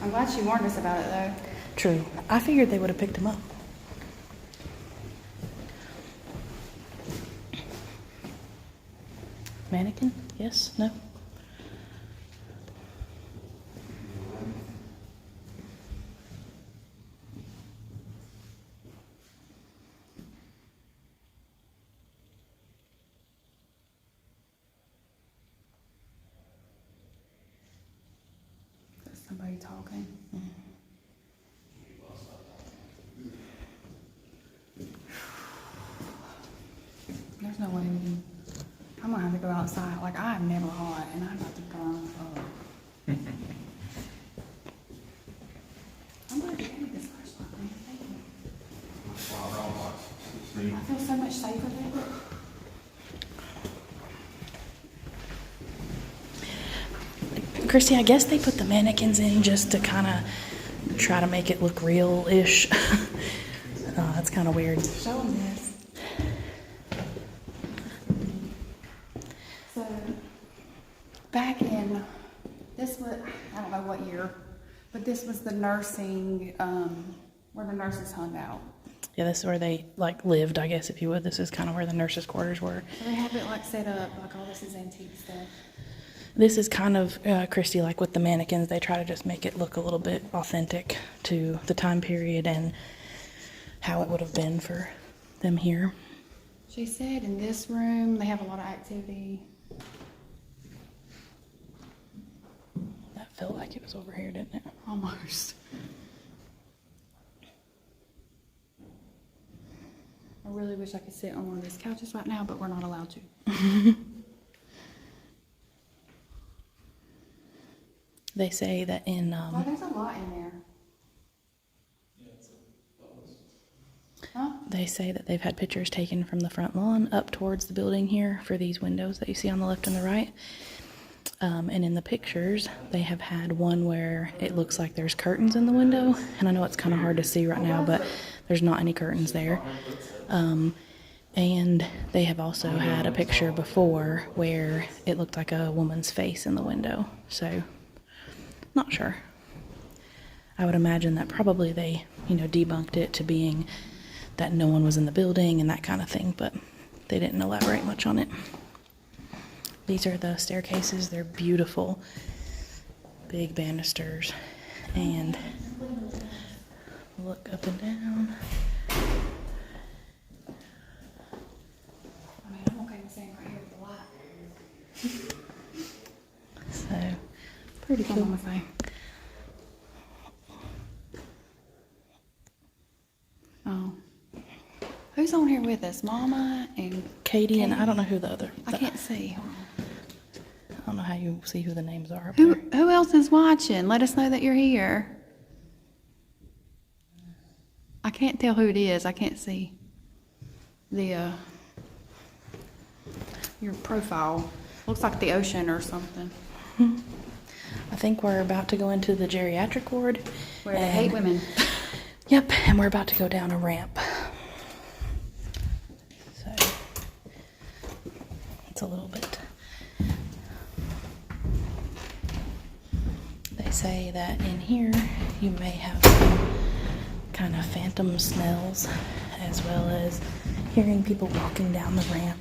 I'm glad she warned us about it, though. True. I figured they would have picked him up. Mannequin? Yes? No? There's somebody talking. safer there? Christy, I guess they put the mannequins in just to kind of try to make it look real-ish. That's kind of weird. Show them this. So, back in, this was, I don't know what year, but this was the nursing, where the nurses hung out. Yeah, this is where they, like, lived, I guess, if you would. This is kind of where the nurses' quarters were. So they have it, like, set up, like all this is antique stuff. This is kind of, Christy, like with the mannequins, they try to just make it look a little bit authentic to the time period and how it would have been for them here. She said in this room, they have a lot of activity. That felt like it was over here, didn't it? Almost. I really wish I could sit on one of these couches right now, but we're not allowed to. They say that in, Oh, there's a lot in there. Huh? they say that they've had pictures taken from the front lawn up towards the building here for these windows that you see on the left and the right. And in the pictures, they have had one where it looks like there's curtains in the window. And I know it's kind of hard to see right now, but there's not any curtains there. And they have also had a picture before where it looked like a woman's face in the window. So, not sure. I would imagine that probably they, debunked it to being that no one was in the building and that kind of thing, but they didn't elaborate much on it. These are the staircases. They're beautiful. Big banisters. And look up and down. I mean, I'm okay with staying right here with the light. So, pretty Come cool. on, say. Oh. Who's on here with us? Mama and Katie and I don't know who the other. I can't see. I don't know how you see who the names are up Who there. who else is watching? Let us know that you're here. I can't tell who it is. I can't see the your profile. Looks like the ocean or something. I think we're about to go into the geriatric ward. Where they hate women. Yep, and we're about to go down a ramp. So it's a little bit. They say that in here you may have some kind of phantom smells, as well as hearing people walking down the ramp.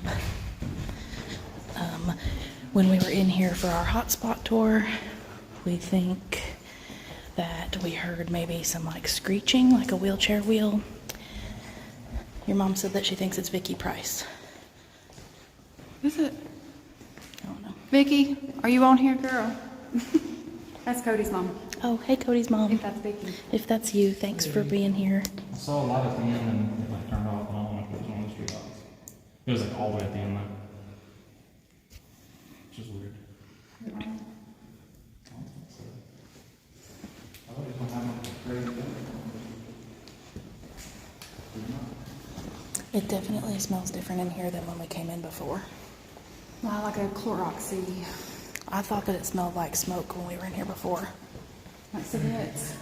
When we were in here for our hotspot tour, we think that we heard maybe some like screeching, like a wheelchair wheel. Your mom said that she thinks it's Vicky Price. Who's it? I don't know. Vicky, are you on here, girl? That's Cody's mom. Oh, hey, Cody's mom. If that's Vicky. If that's you, thanks for being here. I saw a light at the end and it like turned off and I don't know if it was one of the street lights. It was like all the way at the end though. Which is weird. I don't think so. I thought it was gonna have a great thing. It definitely smells different in here than when we came in before. Well, like a Cloroxy. I thought that it smelled like smoke when we were in here before. Like cigarettes.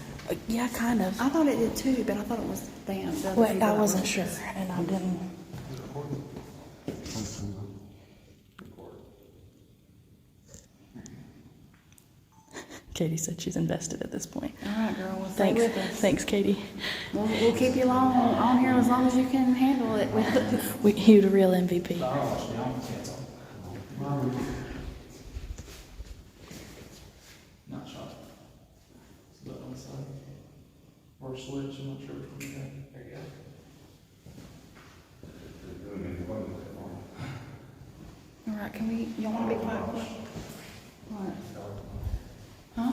Yeah, kind of. I thought it did too, but I thought it was them. the other Well, people I that wasn't were- sure, and I didn't. Katie said she's invested at this point. All right, girl. Well, stay Thanks. with us. Thanks, Katie. We'll keep you on here as long as you can handle it with us. You the real MVP. Not shot. It's a button on the side. Or a switch, I'm not sure which one you got. There you go. All right, y'all want to be quiet? What? Huh?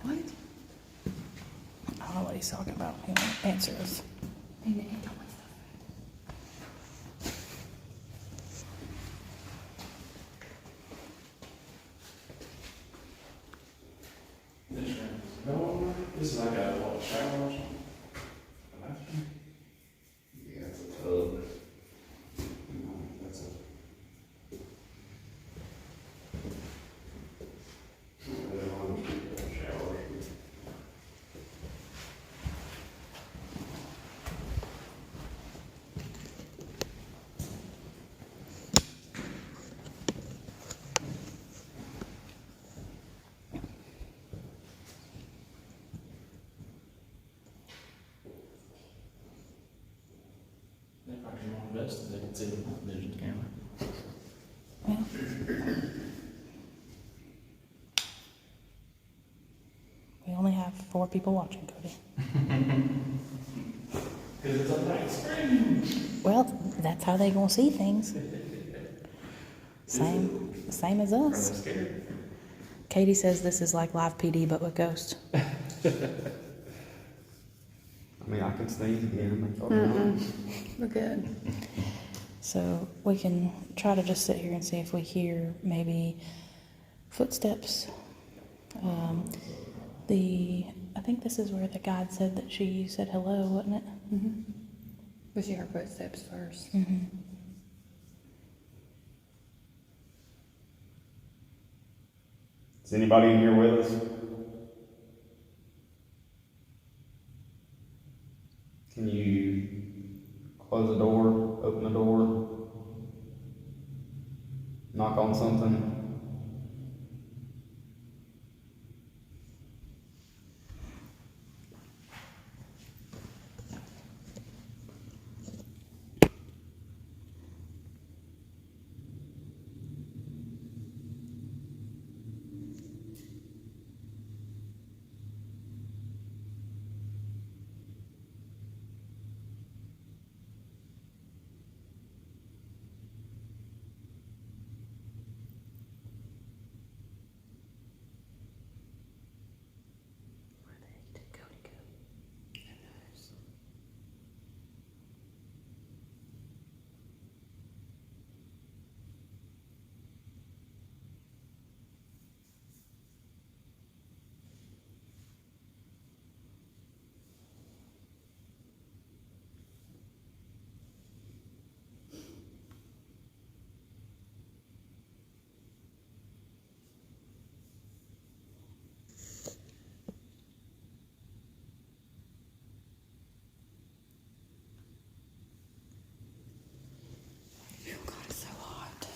What? I don't know what he's talking about. He won't answer us. He told me stuff. This is like a little shower or something. A bathroom. best they can see with the vision camera. Well, we only have 4 people watching, Cody. Because it's a night screen. Well, that's how they gonna see things. Same as Are us. they scared? Katie says this is like live PD but with ghosts. I mean, I can sneeze again. We're good. So we can try to just sit here and see if we hear maybe footsteps. I think this is where the guide said that she said hello, wasn't it? Mm-hmm. But she heard footsteps first. Mm-hmm. Is anybody in here with us? Can you close the door, open the door, knock on something? Where the heck did Cody go? Oh God, it's so hot.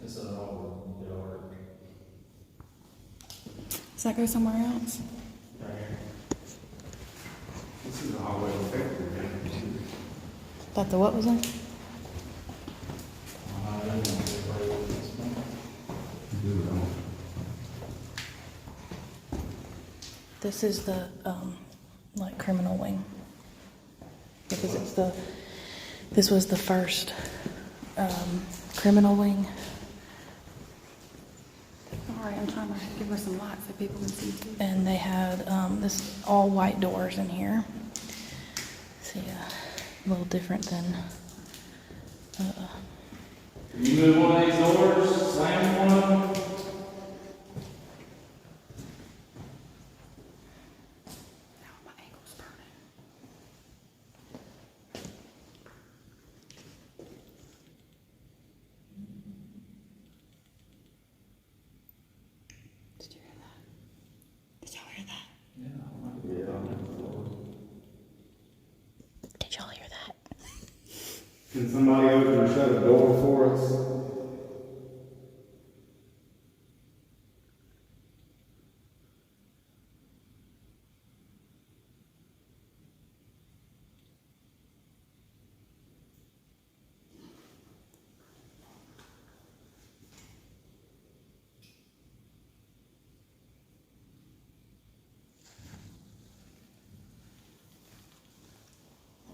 It's all dark. Does that go somewhere else? Right here. This is the hallway of factory, man. Thought the what was in? I don't know if they're afraid of this one. This is the like criminal wing, because this was the first criminal wing. Sorry, I'm trying to give her some light so people can see too. And they had this all white doors in here. See, a little different than. Can you move one of these doors? Slam one of them? Now my ankle's burning. Did you hear that? Did y'all hear that? Did y'all hear that? Can somebody open or shut a door for us?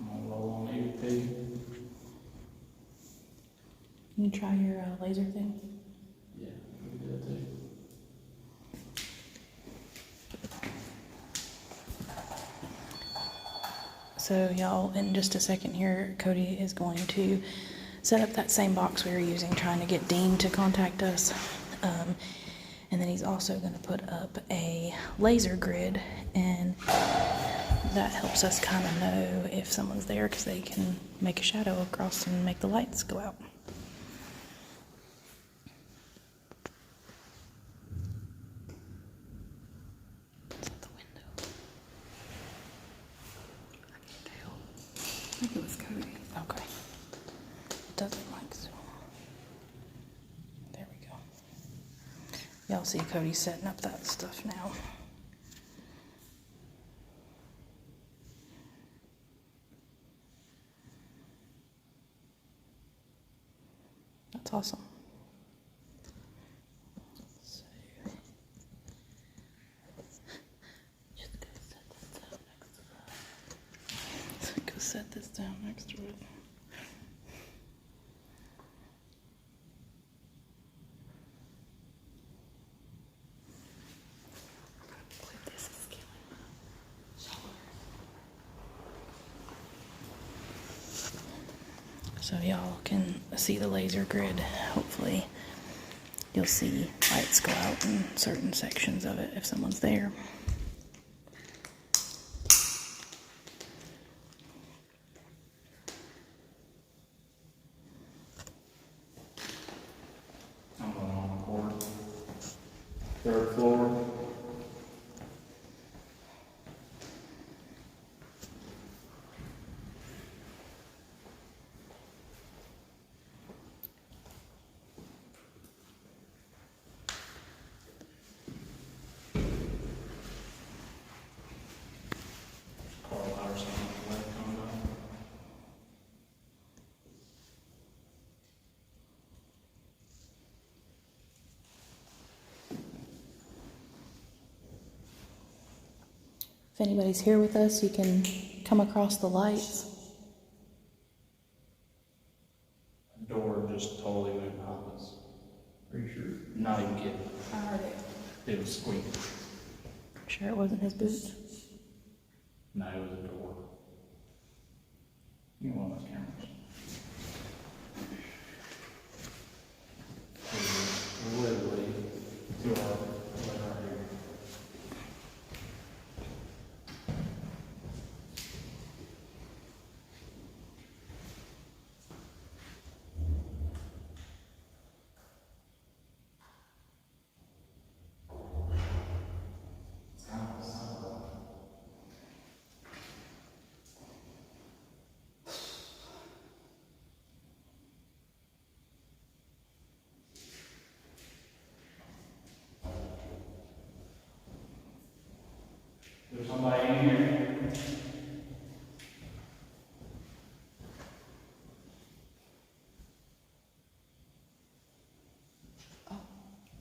I'm gonna roll on EVP. You try your laser thing. Yeah, we can do that too. So y'all, in just a second here, Cody is going to set up that same box we were using, trying to get Dean to contact us. And then he's also going to put up a laser grid, and that helps us kind of know if someone's there, because they can make a shadow across and make the lights go out. Is that the window? I can't tell. I think it was Cody. Okay. Y'all see Cody setting up that stuff now. That's awesome. So, just go set this down next to it. So y'all can see the laser grid. Hopefully you'll see lights go out in certain sections of it if someone's there. I'm going on the court. Third floor. If anybody's here with us, you can come across the lights. The door just totally moved behind us. Are you sure? Not even kidding. I heard it. It was squeaking. Sure it wasn't his boots? No, it was a door. You want those cameras? It was literally to our right here. There's somebody in here.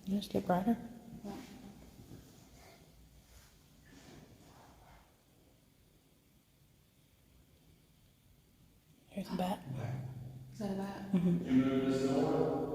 Just get brighter. Here's the bat. Is that a bat? You move this door.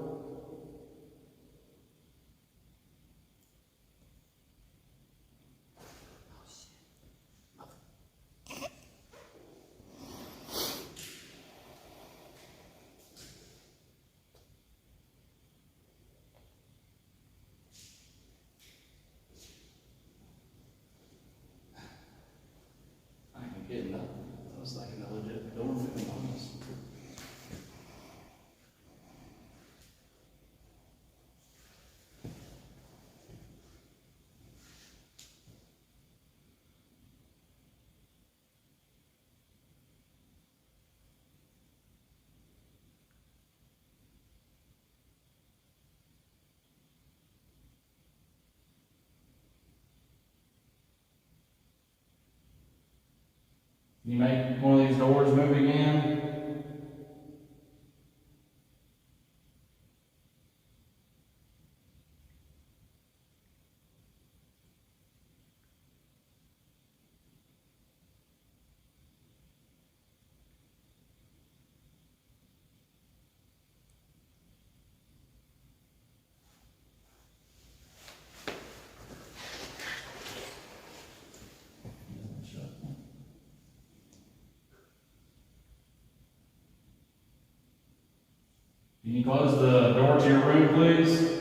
I ain't kidding, that was like a legit door moving on us. You make one of these doors move again. Can you close the door to your room, please?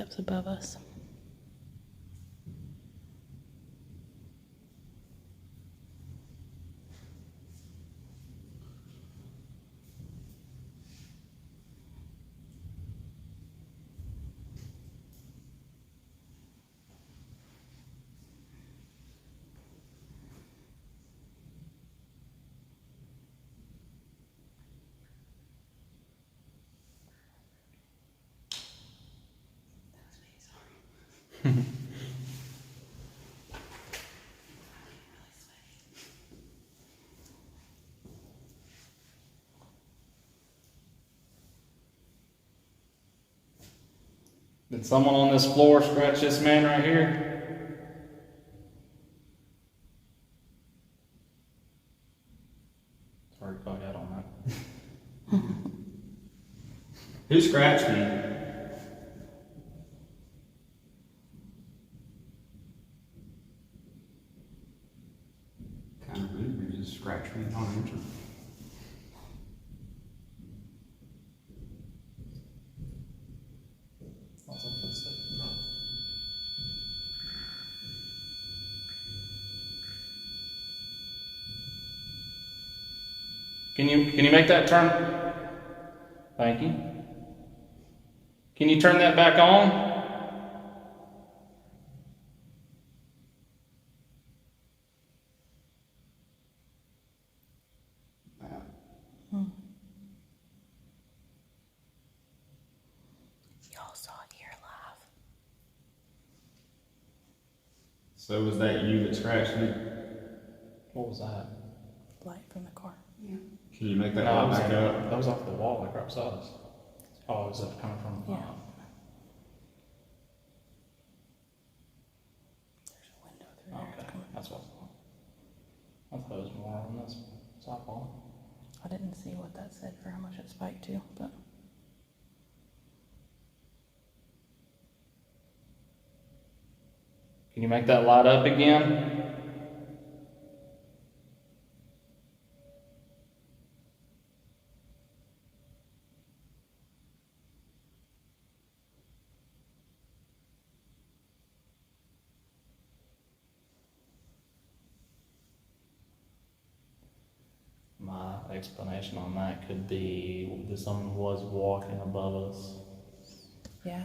That was above us. Did someone on this floor scratch this man right here? Sorry to call you out on that. Who scratched me? Kind of rude, you just scratched me on answer. Can you make that turn? Thank you. Can you turn that back on? Y'all saw it here live. So was that you that scratched me? What was that? Light from the car. Yeah. Can you make that No, light back up? that was off the wall like right beside us. Oh, is that coming from? Yeah. There's a window through there. Okay, that's what I thought it was more on this side wall. I didn't see what that said for how much it spiked to, but Can you make that light up again? My explanation on that could be that someone was walking above us yeah,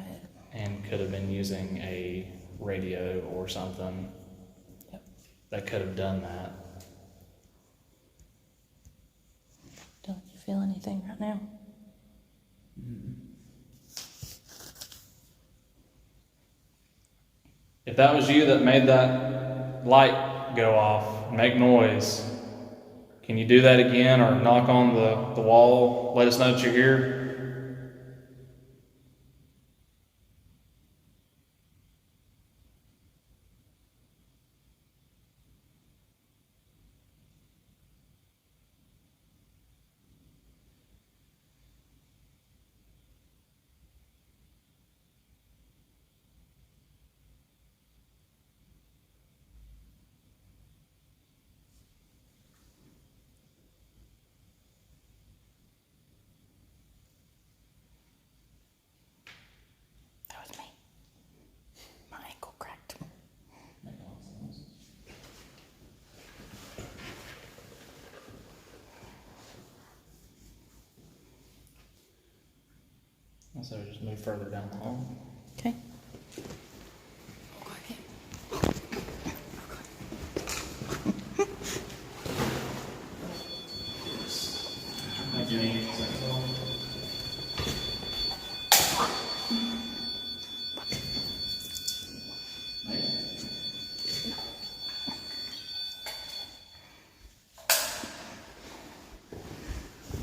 and could have been using a radio or something. Yep. That could have done that. don't you feel anything right now? If that was you that made that light go off, make noise, can you do that again or knock on the wall, let us know that you're here? That was me. My ankle cracked. So just move further down the hall. Okay.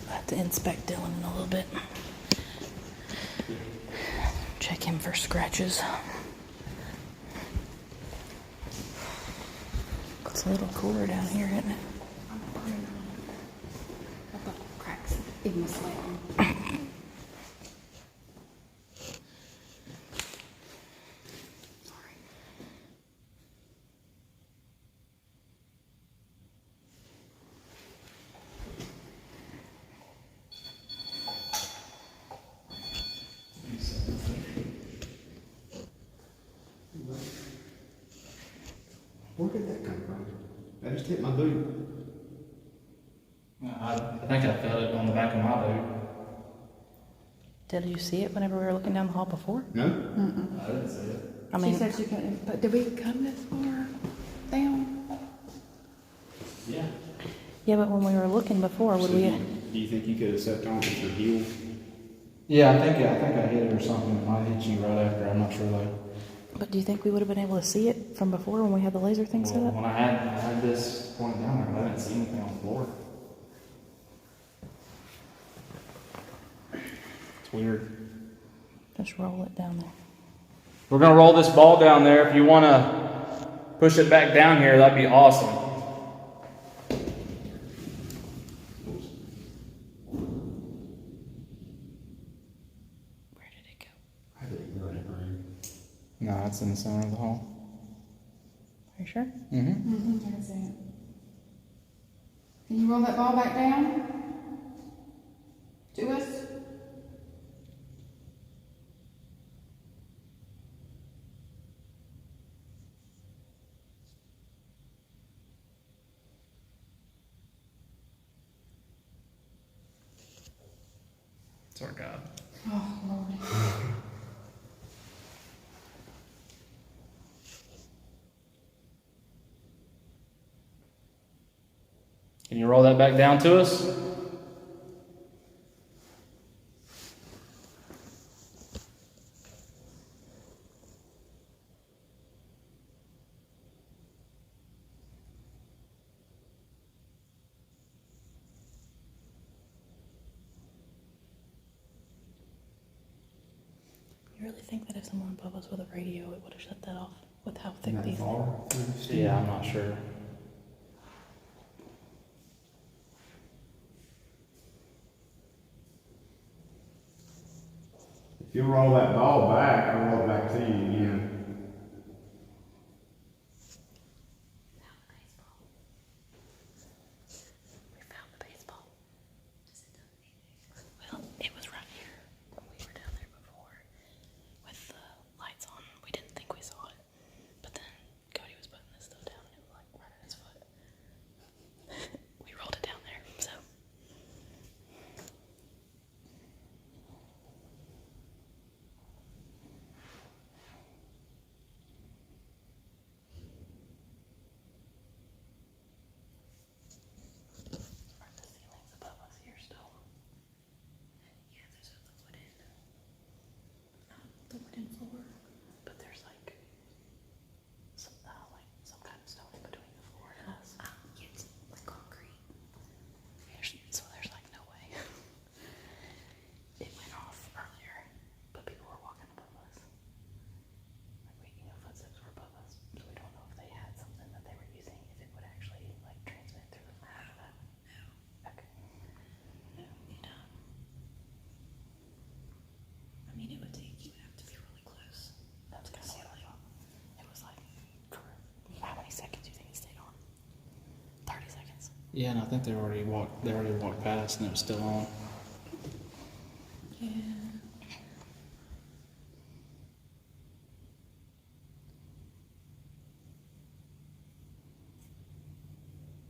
I have to inspect Dylan in a little bit. Check him for scratches. It's a little cooler down here, isn't it? I've got cracks in my slate. Sorry. did that come from? That just hit my boot. I think I felt it on the back of my boot. Did you see it whenever we were looking down the hall before? No? I didn't see it. I mean, she said she couldn't, but did we come this far down? Yeah. yeah, but when we were looking before, would So we? do you think you could have stepped on it with your heel? Yeah, I think I hit it or something. It might hit you right after. I'm not sure though. But do you think we would have been able to see it from before when we had the laser thing set Well, up? when I had this pointed down there, but I didn't see anything on the floor. It's weird. Just roll it down there. We're gonna roll this ball down there. If you wanna push it back down here, that'd be awesome. Where did it go? I didn't know that room. No, it's in the center of the hall. Are you sure? Mm-hmm. I can see it. Can you roll that ball back down? To us? It's our God. Oh, Lord. Can you roll that back down to us? You really think that if someone above us with a radio, it would have shut that off with how thick That these? far? Yeah, I'm not sure. If you roll that ball back, I'll roll it back to you again. We found the baseball. Well, it was right here. We were down there before with the lights on. We didn't think we saw it. But then Cody was putting this stuff down and it was like right at his foot. We rolled it down there, so. Are the ceilings above us here still? Yeah, there's the wooden floor, but there's like some kind of stone in between the floor and us. Yeah, it's like concrete. So there's like no way. It went off earlier, but people were walking above us. Like footsteps were above us, so we don't know if they had something that they were using, if it would actually like transmit through the floor to that. No. Okay. No, I mean, it would take, you would have to be really close. That's kind of what I thought. It was like, for how many seconds do you think it stayed on? 30 seconds. Yeah, and I think they already walked past and it was still on. Yeah.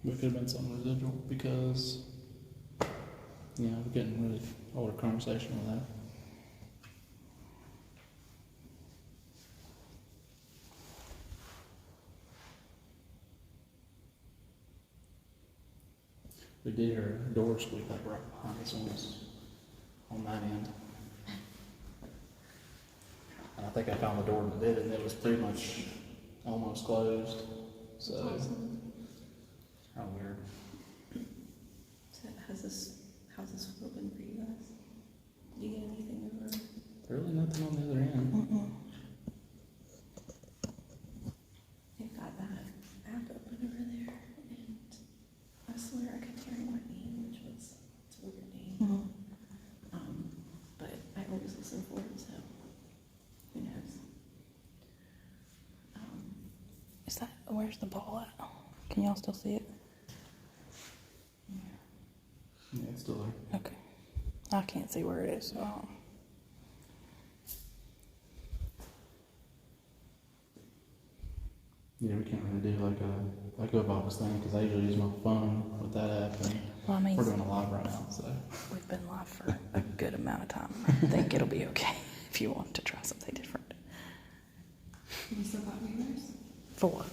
It could have been something residual because, we're getting really older conversation with that. We did hear a door squeak like right behind us on that end. And I think I found the door that did it, and it was pretty much almost closed. So, how weird. So how's this feel been for you guys? Did you get anything over? Really nothing on the other end. They've got that app open over there, and I swear I kept hearing my name, which was, it's a weird name. But I always listen for it, so who knows? Where's the ball at? Can y'all still see it? Yeah, it's still there. Okay. I can't see where it is, so. Yeah, we can't really do like a because I usually use my phone with that app, and Well, I mean, we're doing a live right now, so. we've been live for a good amount of time. I think it'll be okay if you want to try something different. You still got viewers? 4.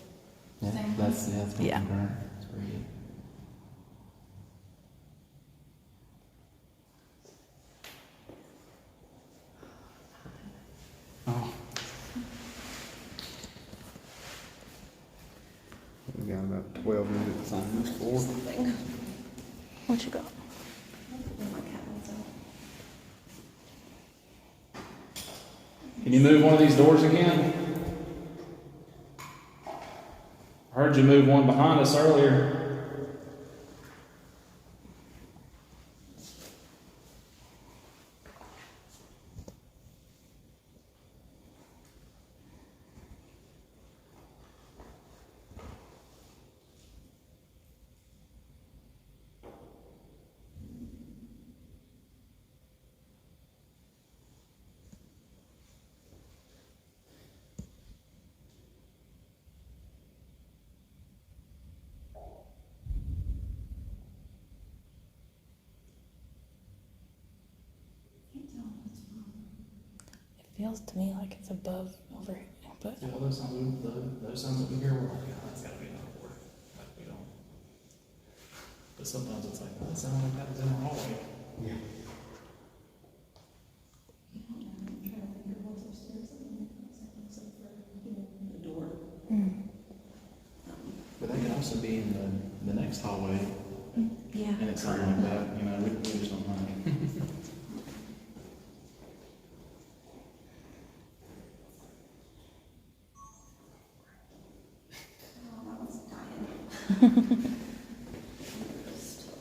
Yeah, Same. that's my Yeah. concurrent. That's pretty good. Oh, We got about 12 minutes on this floor. What you got? can you move one of these doors again? I heard you move one behind us earlier. It feels to me like it's above over here, but Yeah, those sounds that we hear, we're like, oh, that's gotta be another door. Like, we don't. But sometimes it's like, that sounded like that was in our hallway. Yeah. But that could also be in the next hallway, yeah. and it's something like that, you know, we just don't know.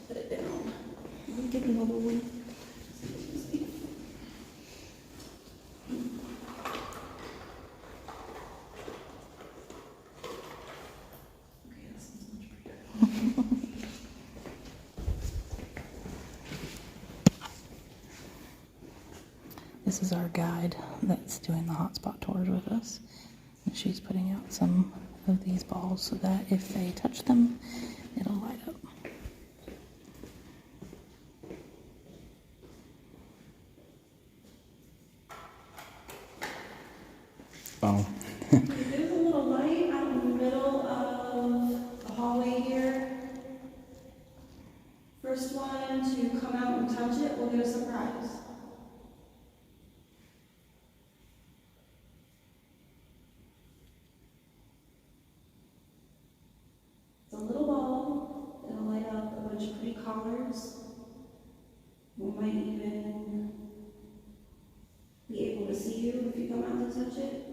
Put it down. Let me get another one. This is our guide that's doing the hotspot tours with us. And she's putting out some of these balls so that if they touch them, it'll light up. Oh. There's a little light out in the middle of the hallway here. First one to come out and touch it will get a surprise. It's a little ball that'll light up a bunch of pretty colors. We might even be able to see you if you come out to touch it.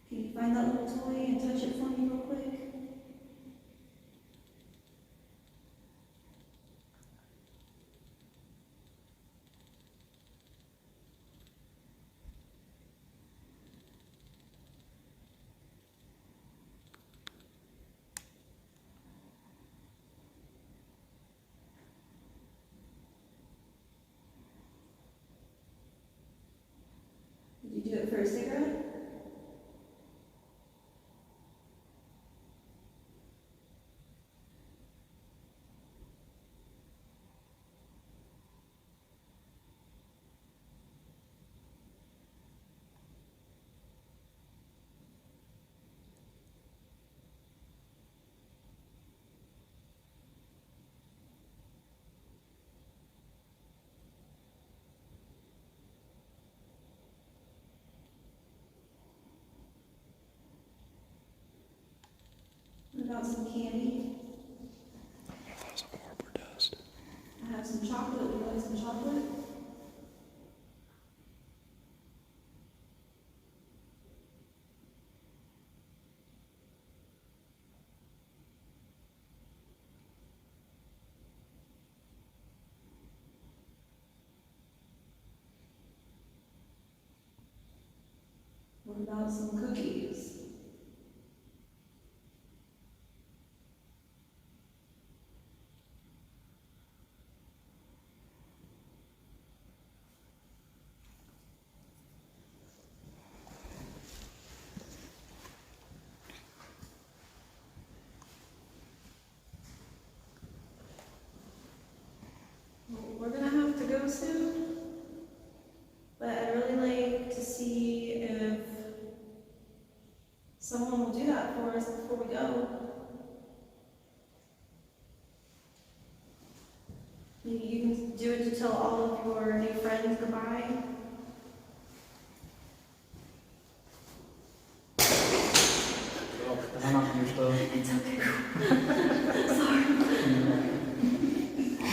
Can you find that little toy and touch it for me real quick? Did you do it for a cigarette? What about some candy? That was a horrible dust. I have some chocolate. Would you like some chocolate? What about some cookies? soon. But I'd really like to see if someone will do that for us before we go. Maybe you can do it to tell all of your new friends goodbye. Well, can I knock on your stuff? It's okay.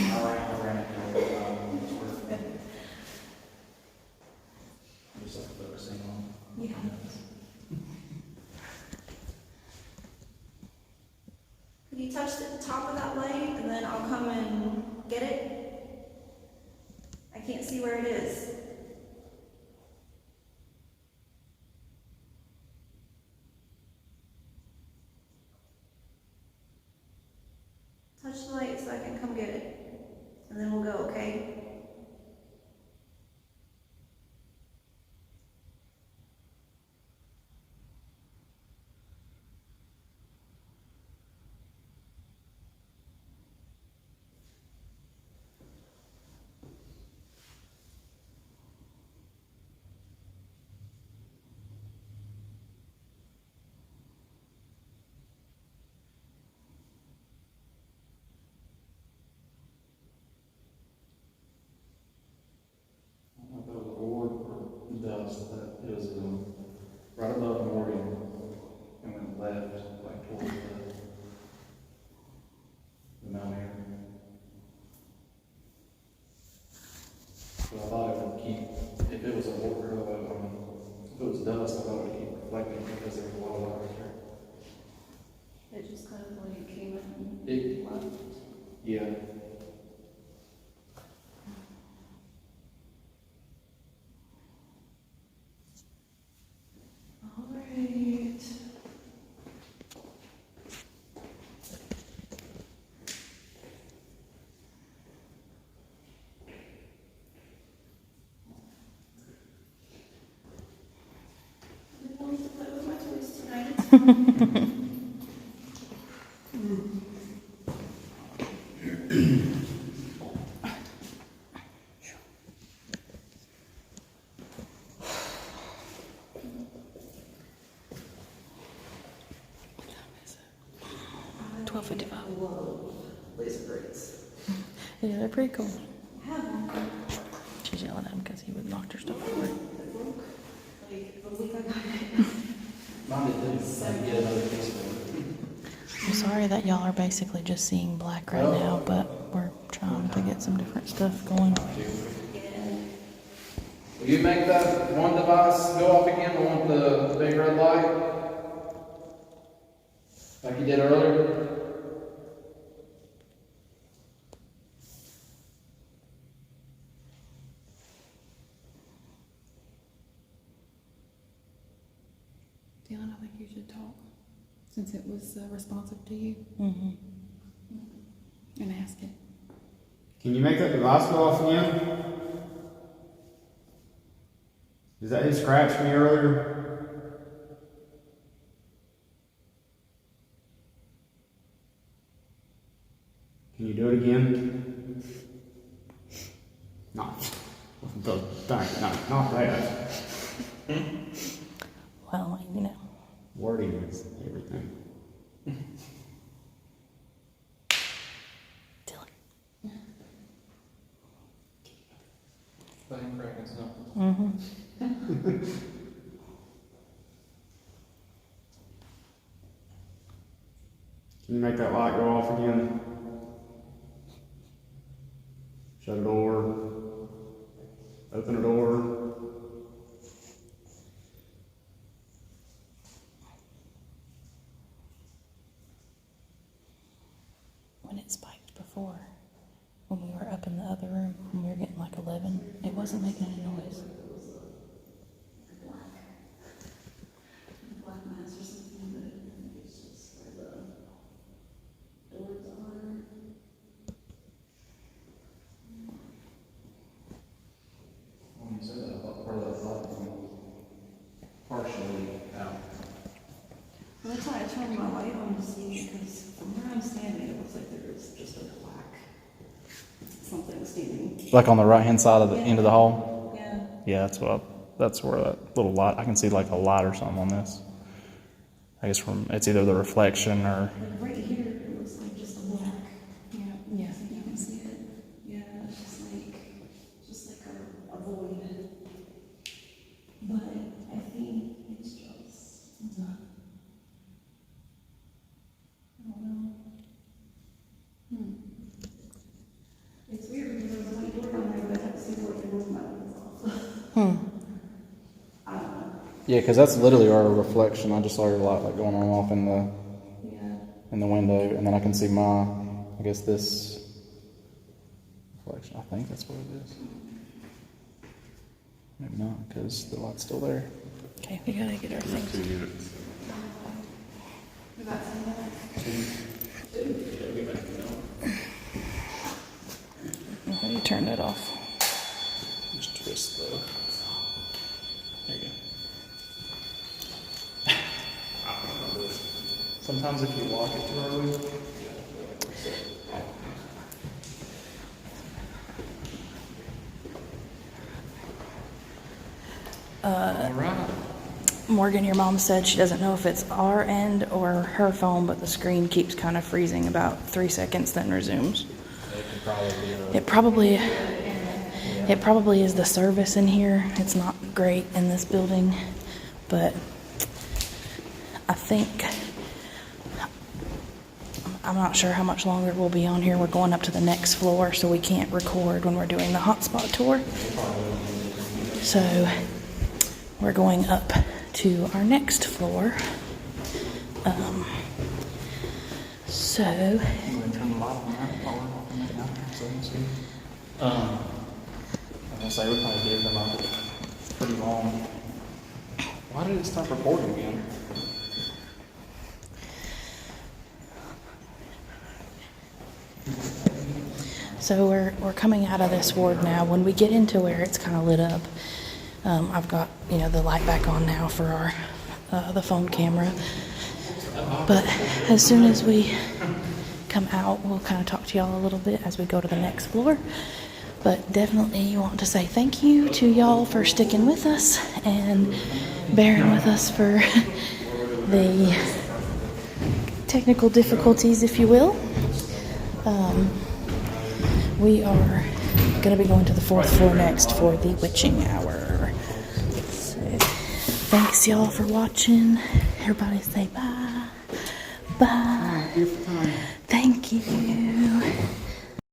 I ran it. Just like focusing on. Yeah. Could you touch the top of that light and then I'll come and get it? I can't see where it is. Touch the light so I can come get it. And then we'll go, okay? I don't know if it was a orb or dust, but it was right above Morgan and went left, like towards the Mount Air. So I thought it would keep, if it was a orb or if it was dust, I thought it would keep reflecting because there was a lot of light right there. It just kind of like came in It- and left. Yeah. All right. Who wants to play with my toys tonight? Yeah, they're pretty cool. I have one. She's yelling at him because he would knocked her stuff over. It broke like the week I got it. Mine didn't, I get another piece of it. I'm sorry that y'all are basically just seeing black right now, but we're trying to get some different stuff going. Will you make that one device go off again, the one with the big red light? Like you did earlier? Dion, I think you should talk, since it was responsive to you, Mm-hmm. and ask it. Can you make that device go off again? Is that who scratched me earlier? Can you do it again? Not the thing, not that. Well, you know. Wording is everything. Dylan. Thing cracking something. Mm-hmm. Can you make that light go off again? Shut a door. Open a door. When it spiked before, when we were up in the other room, when we were getting like 11, it wasn't making any noise. Black mass or something, but I think it's just where the doors are. When you said that, I thought part of that light was partially out. Well, that's why I turned my light on to see, because from where I'm standing, it looks like there is just a black something standing. Like on the right-hand side of the end of the hall? Yeah. Yeah, that's where that little light, I can see like a light or something on this. I guess it's either the reflection or, Like right here, it looks like just a black. Yeah. Yeah, so you can see it. Yeah, it's just like a void. But I think it's just, I don't know. It's weird because there's a white door down there, but I have to see what the room button is off. I don't know. yeah, because that's literally our reflection. I just saw your light like going on and off Yeah. in the window, and then I can see I guess this reflection. I think that's what it is. Maybe not, because the light's still there. Okay, we gotta get our things. 2 units. We got some How do you turn that off? Just twist the. There you go. Sometimes if you lock it too early. All right. Morgan, your mom said she doesn't know if it's our end or her phone, but the screen keeps kind of freezing about 3 seconds, then resumes. It probably is the service in here. It's not great in this building, but I think I'm not sure how much longer we'll be on here. We're going up to the next floor, so we can't record when we're doing the hotspot tour. So we're going up to our next floor. So Turn the light on that while we're walking back down here so you can see. I was gonna say we probably gave them a pretty long. Why did it stop recording again? So we're coming out of this ward now. When we get into where it's kind of lit up, I've got the light back on now for our the phone camera. But as soon as we come out, we'll kind of talk to y'all a little bit as we go to the next floor. But definitely want to say thank you to y'all for sticking with us and bearing with us for the technical difficulties, if you will. We are going to be going to the 4th floor next for the witching hour. So, thanks y'all for watching. Everybody say bye. Bye. Thank you.